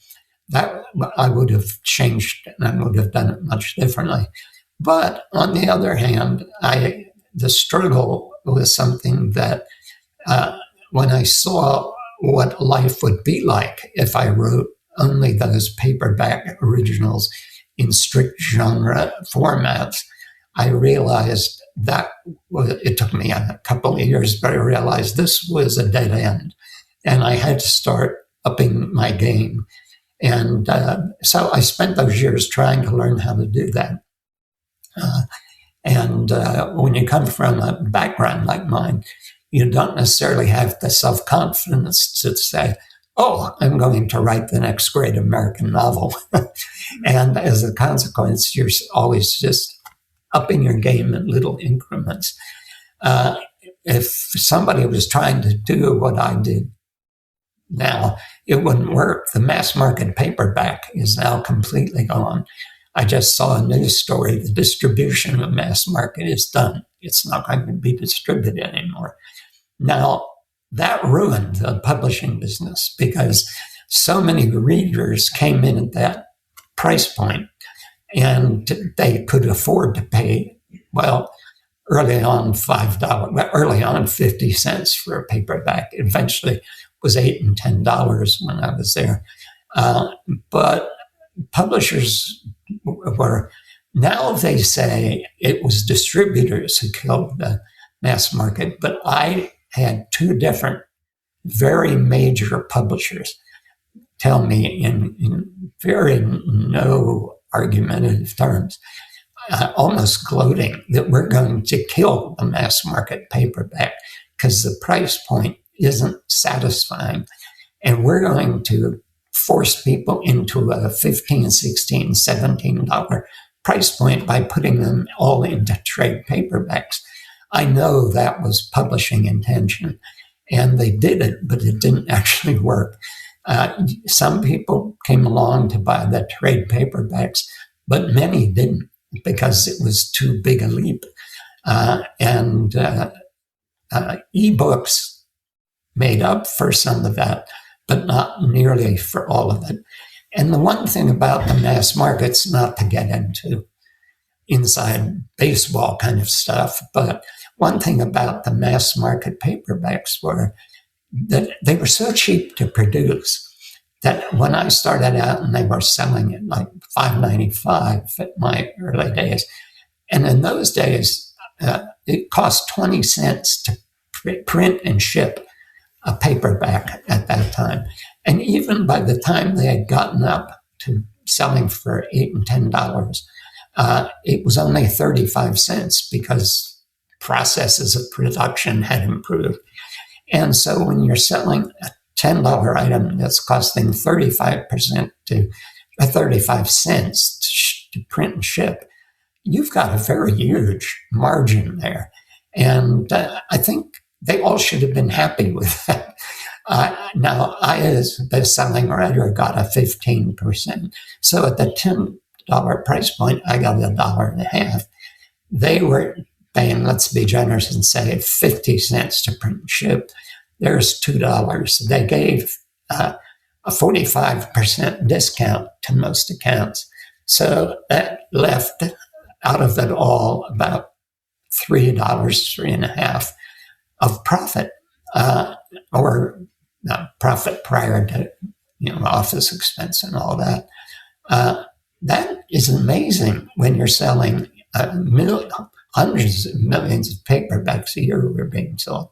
That I would have changed and I would have done it much differently. But on the other hand, the struggle was something that when I saw what life would be like if I wrote only those paperback originals in strict genre formats, I realized that it took me a couple of years, but I realized this was a dead end and I had to start upping my game. And so I spent those years trying to learn how to do that. When you come from a background like mine, you don't necessarily have the self-confidence to say, oh, I'm going to write the next great American novel. And as a consequence, you're always just upping your game in little increments. If somebody was trying to do what I did now, it wouldn't work. The mass market paperback is now completely gone. I just saw a news story. The distribution of mass market is done. It's not going to be distributed anymore. Now, that ruined the publishing business because so many readers came in at that price point and they could afford to pay, early on early on 50 cents for a paperback. Eventually it was $8 and $10 when I was there. But publishers now they say it was distributors who killed the mass market, but I had two different very major publishers tell me in very no argumentative terms, almost gloating, that we're going to kill the mass market paperback because the price point isn't satisfying. And we're going to force people into a $15, $16, $17 price point by putting them all into trade paperbacks. I know that was publishing intention, and they did it, but it didn't actually work. Some people came along to buy the trade paperbacks, but many didn't because it was too big a leap. Ebooks made up for some of that, but not nearly for all of it. And the one thing about the mass markets, not to get into inside baseball kind of stuff, but one thing about the mass market paperbacks were that they were so cheap to produce that when I started out and they were selling it like $5.95 at my early days. And in those days, it cost 20 cents to print and ship a paperback at that time. And even by the time they had gotten up to selling for $8 and $10, it was only 35 cents because processes of production had improved. And so when you're selling a $10 item that's costing 35 cents to print and ship, you've got a very huge margin there. And I think they all should have been happy with that. Now, I, as a best-selling writer, got a 15%. So at the $10 price point, I got $1.50. They were paying, let's be generous and say, 50 cents to print and ship. There's $2. They gave a 45% discount to most accounts. So that left out of it all about $3, $3.50 of profit, or profit prior to office expense and all that. That is amazing when you're selling hundreds of millions of paperbacks a year were being sold.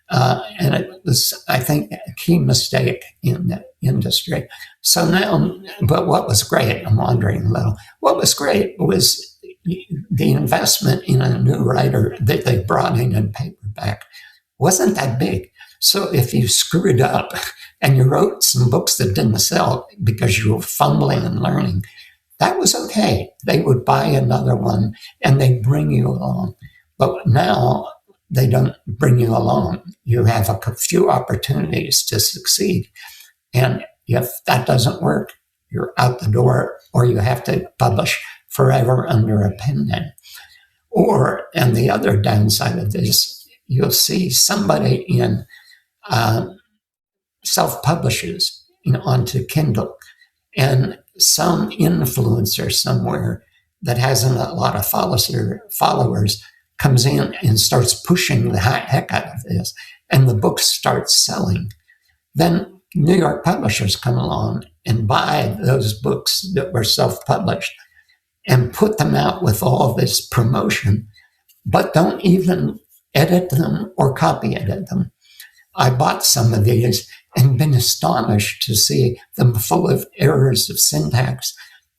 And it was, I think, a key mistake in the industry. So now, but what was great, I'm wandering a little, what was great was the investment in a new writer that they brought in paperback wasn't that big. So if you screwed up and you wrote some books that didn't sell because you were fumbling and learning, that was okay. They would buy another one and they bring you along. But now they don't bring you along. You have a few opportunities to succeed. And if that doesn't work, you're out the door, or you have to publish forever under a pen name. Or, and the other downside of this, you'll see somebody in self-publishes onto Kindle, and some influencer somewhere that hasn't a lot of followers comes in and starts pushing the heck out of this, and the book starts selling. Then New York publishers come along and buy those books that were self-published and put them out with all this promotion, but don't even edit them or copy edit them. I bought some of these and been astonished to see them full of errors of syntax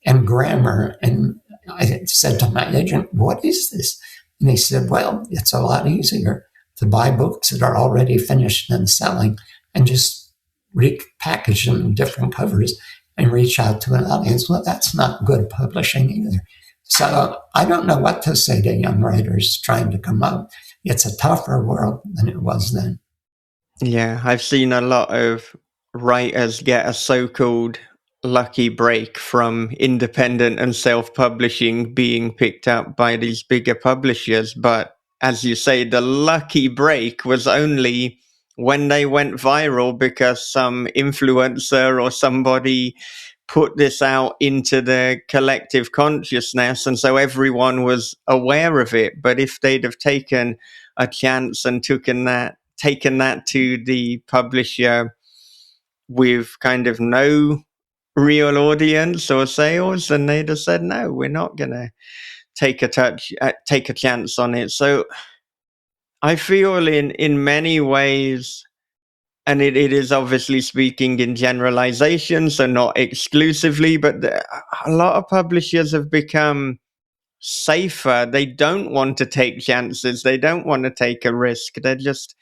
and grammar. And I said to my agent, "What is this?" And he said, "Well, it's a lot easier to buy books that are already finished and selling and just repackage them in different covers and reach out to an audience." Well, that's not good publishing either. So I don't know what to say to young writers trying to come up. It's a tougher world than it was then. Yeah, I've seen a lot of writers get a so-called lucky break from independent and self-publishing being picked up by these bigger publishers. But as you say, the lucky break was only when they went viral because some influencer or somebody put this out into the collective consciousness, and so everyone was aware of it. But if they'd have taken a chance and taken that to the publisher with kind of no real audience or sales, then they'd have said, "No, we're not going to take a chance on it." So I feel in many ways, and it is obviously speaking in generalization, so not exclusively, but a lot of publishers have become safer. They don't want to take chances. They don't want to take a risk. They're just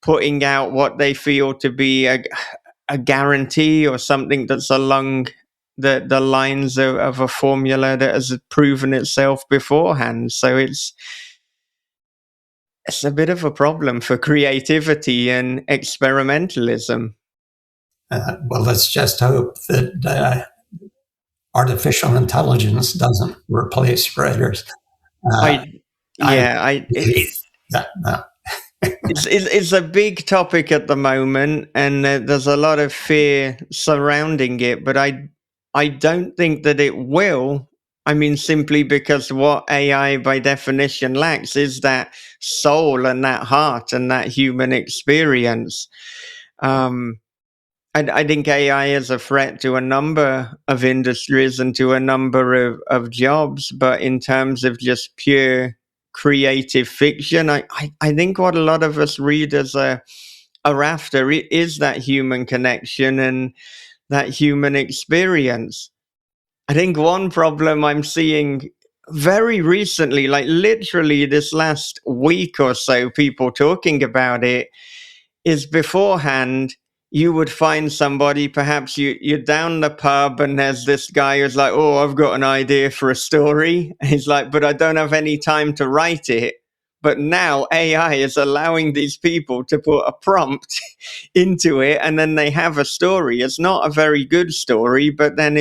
putting out what they feel to be a guarantee or something that's along the lines of a formula that has proven itself beforehand. So it's a bit of a problem for creativity and experimentalism. Well, let's just hope that artificial intelligence doesn't replace writers. It's a big topic at the moment, and there's a lot of fear surrounding it, but I don't think that it will. I mean, simply because what AI by definition lacks is that soul and that heart and that human experience. I think AI is a threat to a number of industries and to a number of jobs, but in terms of just pure creative fiction, I think what a lot of us readers are after is that human connection and that human experience. I think one problem I'm seeing very recently, like literally this last week or so, people talking about it, is beforehand, you would find somebody, perhaps you're down the pub and there's this guy who's like, oh, I've got an idea for a story. And he's like, but I don't have any time to write it. But now AI is allowing these people to put a prompt into it, and then they have a story. It's not a very good story, but then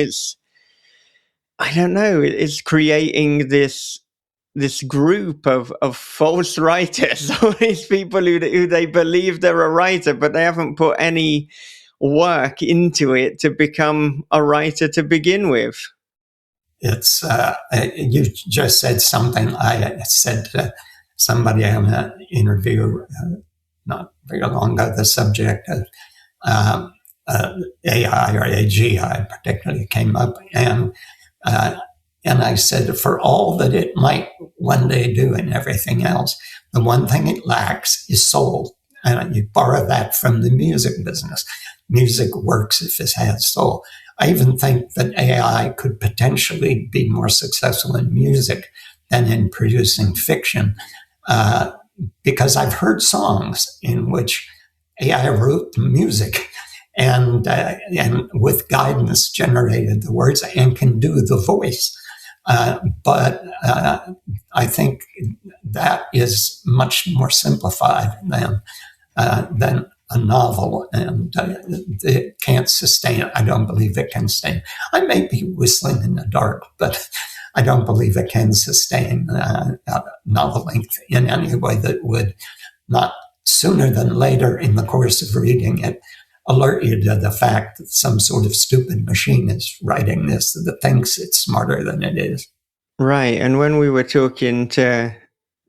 I don't know, it's creating this group of false writers, all these people who they believe they're a writer, but they haven't put any work into it to become a writer to begin with. It's you just said something I said to somebody on an interview not very long ago, the subject of AI or AGI particularly came up, and I said, for all that it might one day do and everything else, the one thing it lacks is soul. And you borrow that from the music business. Music works if it has soul. I even think that AI could potentially be more successful in music than in producing fiction, because I've heard songs in which AI wrote the music and with guidance generated the words and can do the voice. But I think that is much more simplified than a novel, and it can't sustain it. I don't believe it can sustain. I may be whistling in the dark, but I don't believe it can sustain novel length in any way that would not sooner than later in the course of reading it alert you to the fact that some sort of stupid machine is writing this that thinks it's smarter than it is. Right. And when we were talking to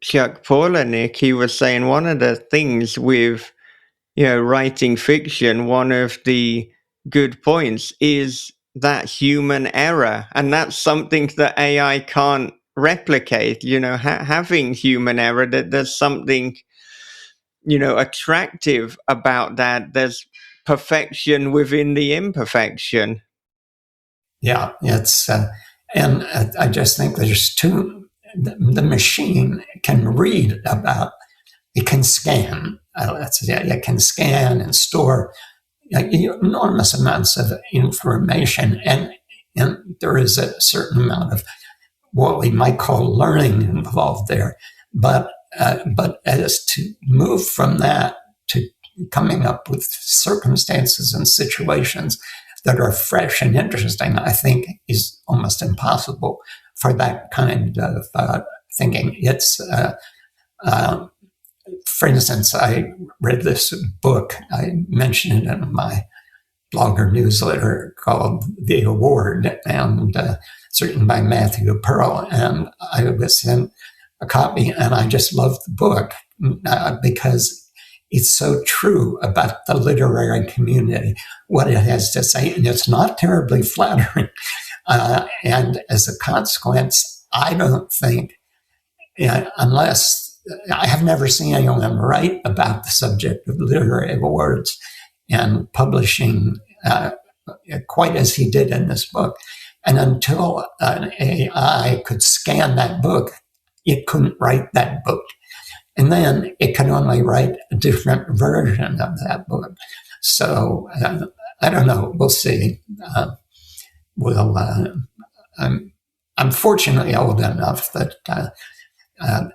Chuck Palahniuk, he was saying one of the things with, writing fiction, one of the good points is that human error. And that's something that AI can't replicate, having human error, that there's something, attractive about that. There's perfection within the imperfection. Yeah, it's, and I just think there's the machine can read about, it can scan, it can scan and store enormous amounts of information, and there is a certain amount of what we might call learning involved there. But as to move from that to coming up with circumstances and situations that are fresh and interesting, I think is almost impossible for that kind of thinking. It's, for instance, I read this book, I mentioned it in my blogger newsletter, called The Award, and it's written by Matthew Pearl, and I was sent a copy, and I just loved the book because it's so true about the literary community, what it has to say, and it's not terribly flattering. And as a consequence, I don't think, unless I have never seen anyone write about the subject of literary awards and publishing quite as he did in this book. And until an AI could scan that book, it couldn't write that book. And then it can only write a different version of that book. So I don't know. We'll see. I'm fortunately old enough that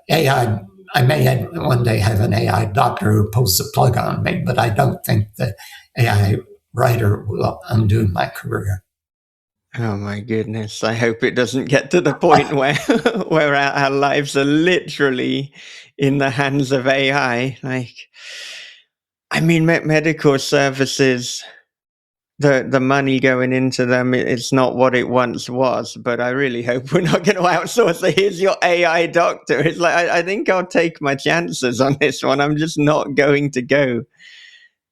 AI, I may one day have an AI doctor who pulls the plug on me, but I don't think the AI writer will undo my career. Oh my goodness. I hope it doesn't get to the point where our lives are literally in the hands of AI. Medical services, the money going into them, it's not what it once was, but I really hope we're not going to outsource it. Here's your AI doctor. It's like, I think I'll take my chances on this one. I'm just not going to go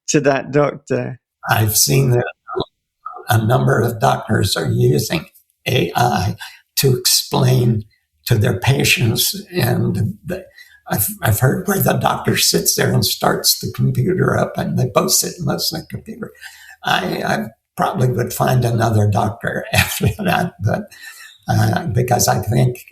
to that doctor. I've seen that a number of doctors are using AI to explain to their patients, and I've heard where the doctor sits there and starts the computer up, and they both sit and listen to the computer. I probably would find another doctor after that, but because I think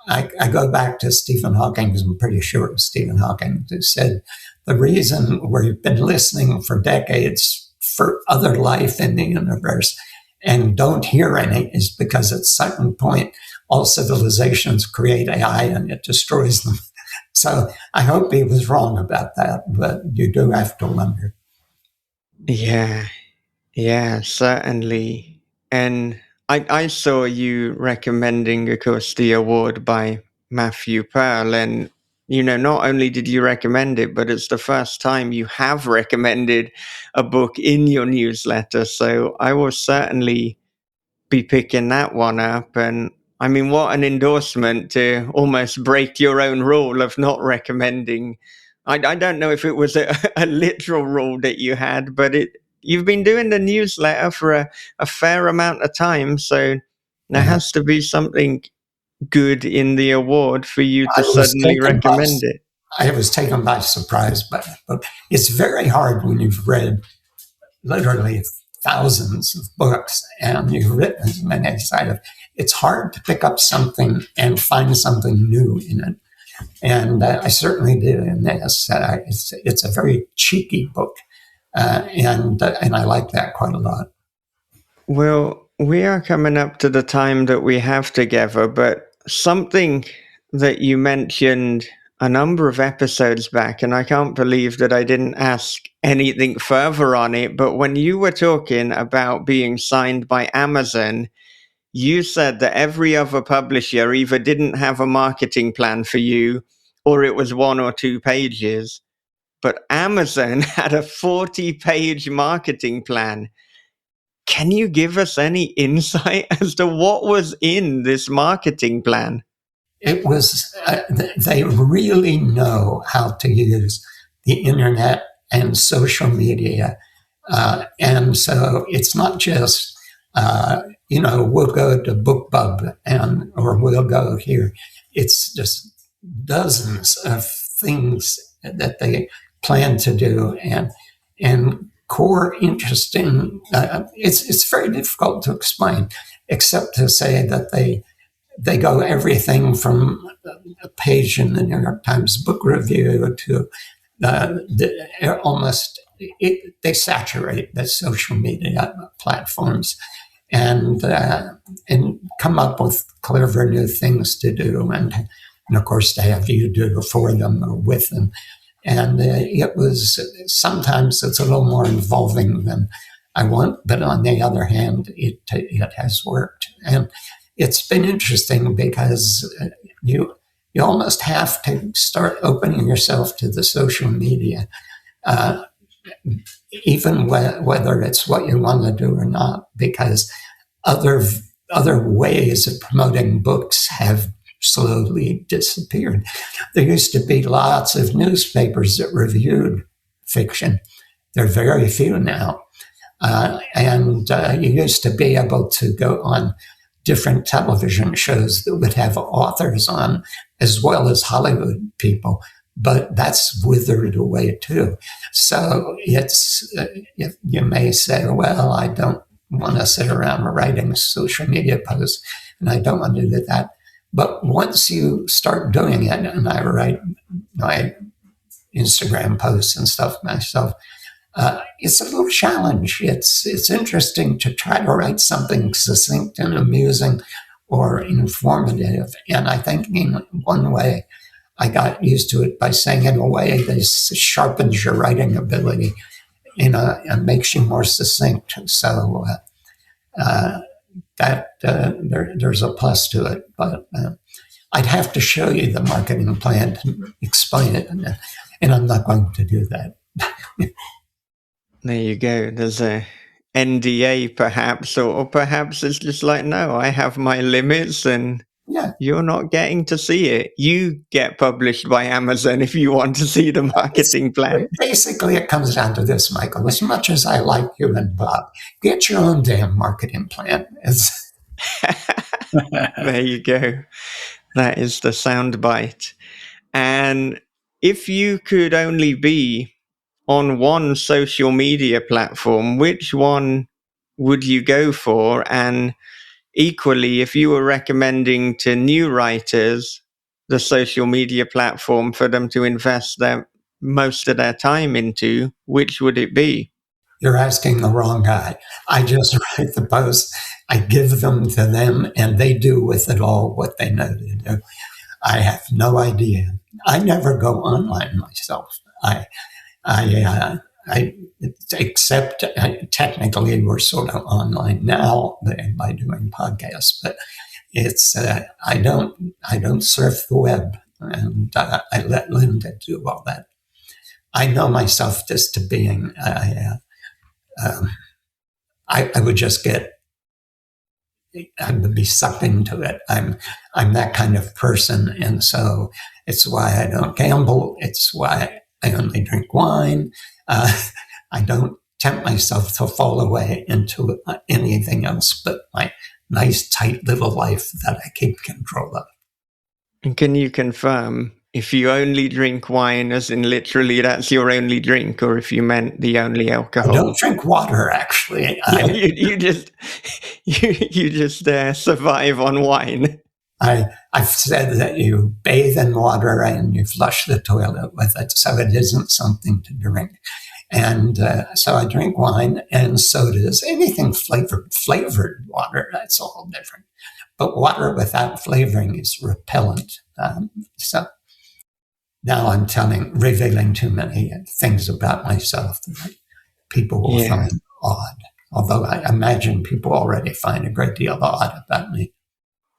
I go back to Stephen Hawking, because I'm pretty sure it was Stephen Hawking who said the reason we've been listening for decades for other life in the universe and don't hear any is because at some point all civilizations create AI and it destroys them. So I hope he was wrong about that, but you do have to wonder. Yeah, certainly. And I saw you recommending, of course, the award by Matthew Pearl. And, not only did you recommend it, but it's the first time you have recommended a book in your newsletter. So I will certainly be picking that one up. And I mean, what an endorsement to almost break your own rule of not recommending. I don't know if it was a literal rule that you had, but you've been doing the newsletter for a fair amount of time. So there has to be something good in the award for you to suddenly recommend it. I was taken by surprise by it. But it's very hard when you've read literally thousands of books and you've written as many as I have. It's hard to pick up something and find something new in it. And I certainly did in this. It's a very cheeky book. And I like that quite a lot. Well, we are coming up to the time that we have together, but something that you mentioned a number of episodes back, and I can't believe that I didn't ask anything further on it, but when you were talking about being signed by Amazon, you said that every other publisher either didn't have a marketing plan for you or it was 1 or 2 pages, but Amazon had a 40-page marketing plan. Can you give us any insight as to what was in this marketing plan? It was, they really know how to use the internet and social media. And so it's not just, we'll go to BookBub or we'll go here. It's just dozens of things that they plan to do and core interesting. It's very difficult to explain, except to say that they go everything from a page in the New York Times book review to they saturate the social media platforms and come up with clever new things to do. And of course, they have you do it for them or with them. And sometimes it's a little more involving than I want, but on the other hand, it has worked. And it's been interesting because you almost have to start opening yourself to the social media, even whether it's what you want to do or not, because other ways of promoting books have slowly disappeared. There used to be lots of newspapers that reviewed fiction. There are very few now. And you used to be able to go on different television shows that would have authors on as well as Hollywood people, but that's withered away too. So you may say, well, I don't want to sit around writing social media posts and I don't want to do that. But once you start doing it, and I write my Instagram posts and stuff myself, it's a little challenge. It's interesting to try to write something succinct and amusing or informative. And I think in one way, I got used to it by saying, in a way, this sharpens your writing ability, and makes you more succinct. So there's a plus to it. But I'd have to show you the marketing plan to explain it, and I'm not going to do that. There you go. There's a NDA perhaps, or perhaps it's just like, no, I have my limits and you're not getting to see it. You get published by Amazon if you want to see the marketing plan. Basically, it comes down to this, Michael. As much as I like you and Bob, get your own damn marketing plan. There you go. That is the soundbite. And if you could only be on one social media platform, which one would you go for? And equally, if you were recommending to new writers the social media platform for them to invest their most of their time into, which would it be? You're asking the wrong guy. I just write the posts, I give them to them, and they do with it all what they know to do. I have no idea. I never go online myself. Except technically we're sort of online now by doing podcasts, but it's I don't surf the web, and I let Linda do all that. I know myself just to being I would just I would be sucked into it. I'm that kind of person, and so it's why I don't gamble. It's why I only drink wine. I don't tempt myself to fall away into anything else but my nice, tight little life that I keep control of. And can you confirm if you only drink wine, as in literally that's your only drink, or if you meant the only alcohol? I don't drink water, actually. You just survive on wine. I've said that you bathe in water and you flush the toilet with it, so it isn't something to drink. And so I drink wine and sodas, anything flavored water, that's all different. But water without flavoring is repellent. So now I'm revealing too many things about myself that people will find odd. Although I imagine people already find a great deal odd about me.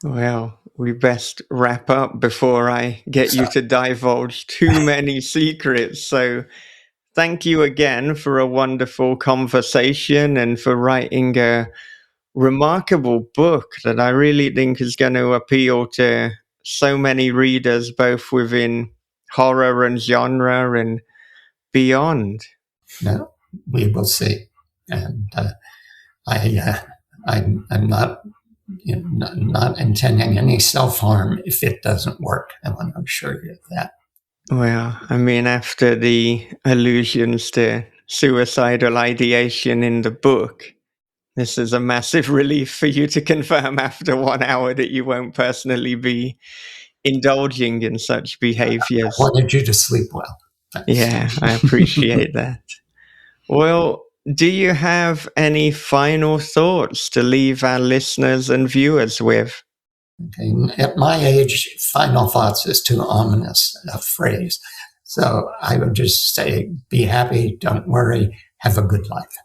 Well, we best wrap up before I get you to divulge too many secrets. So thank you again for a wonderful conversation and for writing a remarkable book that I really think is going to appeal to so many readers, both within horror and genre and beyond. No, we will see. And I'm not intending any self-harm if it doesn't work. I want to assure you of that. Well, I mean, after the allusions to suicidal ideation in the book, this is a massive relief for you to confirm after 1 hour that you won't personally be indulging in such behaviors. I wanted you to sleep well. Thanks. Yeah, I appreciate that. Well, do you have any final thoughts to leave our listeners and viewers with? Okay. At my age, final thoughts is too ominous a phrase. So I would just say, be happy, don't worry, have a good life.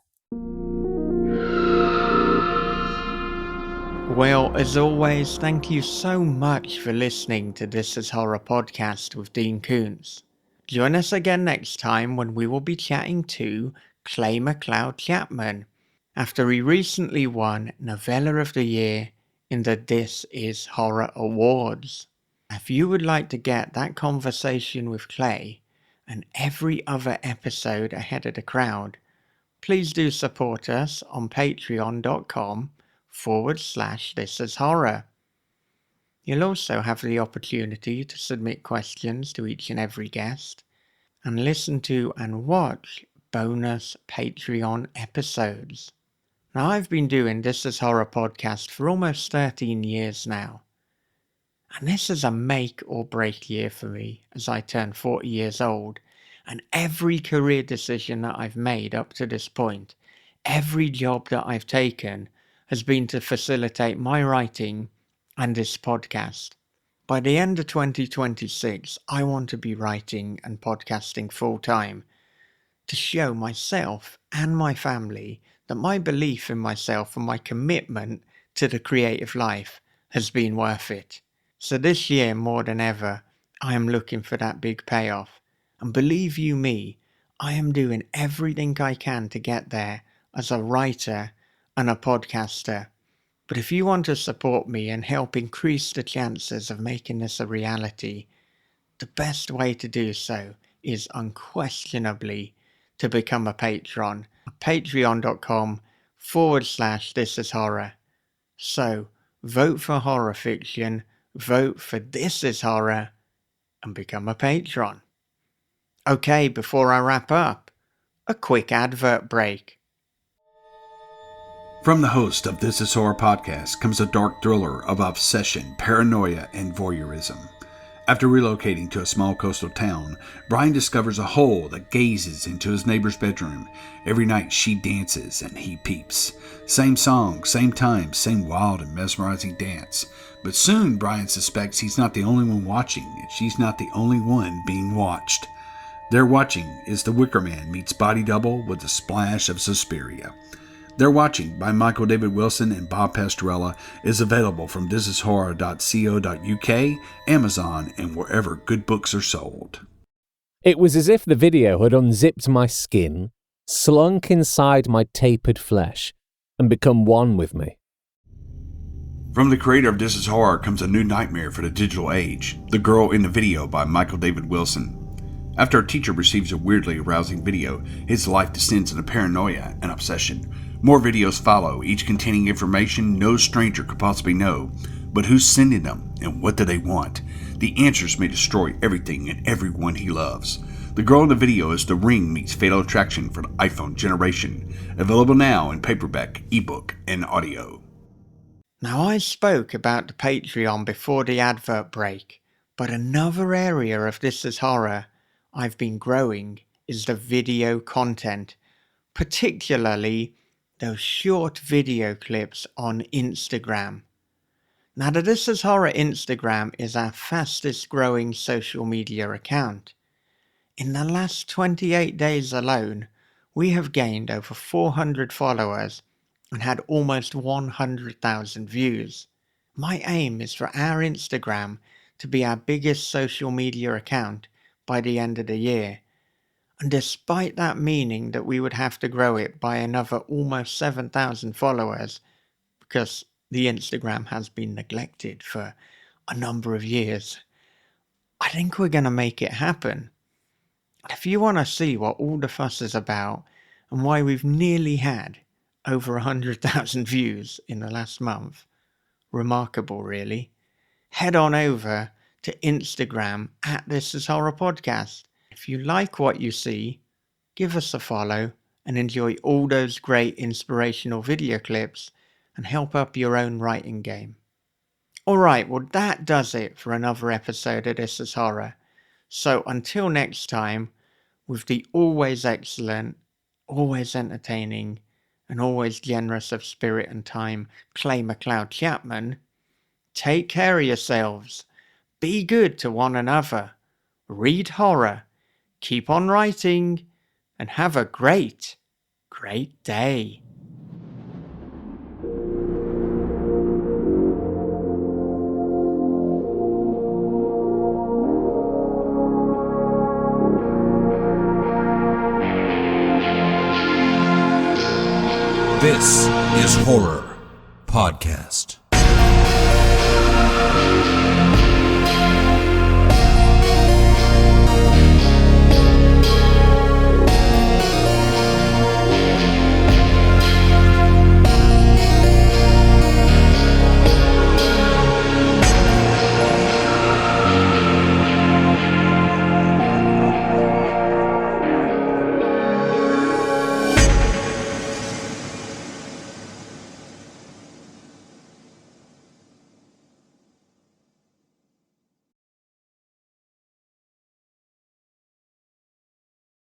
Well, as always, thank you so much for listening to This Is Horror Podcast with Dean Koontz. Join us again next time when we will be chatting to Clay McLeod Chapman, after he recently won Novella of the Year in the This Is Horror Awards. If you would like to get that conversation with Clay and every other episode ahead of the crowd, please do support us on patreon.com/thisishorror. You'll also have the opportunity to submit questions to each and every guest and listen to and watch bonus Patreon episodes. Now, I've been doing This Is Horror podcast for almost 13 years now, and this is a make or break year for me as I turn 40 years old, and every career decision that I've made up to this point, every job that I've taken has been to facilitate my writing and this podcast. By the end of 2026, I want to be writing and podcasting full time to show myself and my family that my belief in myself and my commitment to the creative life has been worth it. So this year, more than ever, I am looking for that big payoff. And believe you me, I am doing everything I can to get there as a writer and a podcaster. But if you want to support me and help increase the chances of making this a reality, the best way to do so is unquestionably to become a patron. Patreon.com/thisishorror. So, vote for horror fiction, vote for This Is Horror, and become a patron. Okay, before I wrap up, a quick advert break. From the host of This Is Horror Podcast comes a dark thriller of obsession, paranoia, and voyeurism. After relocating to a small coastal town, Brian discovers a hole that gazes into his neighbor's bedroom. Every night she dances and he peeps. Same song, same time, same wild and mesmerizing dance. But soon Brian suspects he's not the only one watching, and she's not the only one being watched. They're Watching is The Wicker Man meets Body Double with a splash of Suspiria. They're Watching by Michael David Wilson and Bob Pastorella is available from thisishorror.co.uk, Amazon, and wherever good books are sold. It was as if the video had unzipped my skin, slunk inside my tapered flesh, and become one with me. From the creator of This Is Horror comes a new nightmare for the digital age, The Girl in the Video by Michael David Wilson. After a teacher receives a weirdly arousing video, his life descends into paranoia and obsession. More videos follow, each containing information no stranger could possibly know. But who's sending them, and what do they want? The answers may destroy everything and everyone he loves. The Girl in the Video is The Ring meets Fatal Attraction for the iPhone generation. Available now in paperback, ebook, and audio. Now, I spoke about the Patreon before the advert break, but another area of This Is Horror I've been growing is the video content, particularly those short video clips on Instagram. Now, the This Is Horror Instagram is our fastest growing social media account. In the last 28 days alone, we have gained over 400 followers and had almost 100,000 views. My aim is for our Instagram to be our biggest social media account by the end of the year. And despite that meaning that we would have to grow it by another almost 7,000 followers, because the Instagram has been neglected for a number of years, I think we're going to make it happen. If you want to see what all the fuss is about and why we've nearly had over 100,000 views in the last month, remarkable really, head on over to Instagram at This Is Horror Podcast. If you like what you see, give us a follow and enjoy all those great inspirational video clips and help up your own writing game. Alright, well that does it for another episode of This Is Horror. So until next time, with the always excellent, always entertaining, and always generous of spirit and time, Clay McLeod Chapman, take care of yourselves, be good to one another, read horror, keep on writing, and have a great, great day. This is Horror Podcast.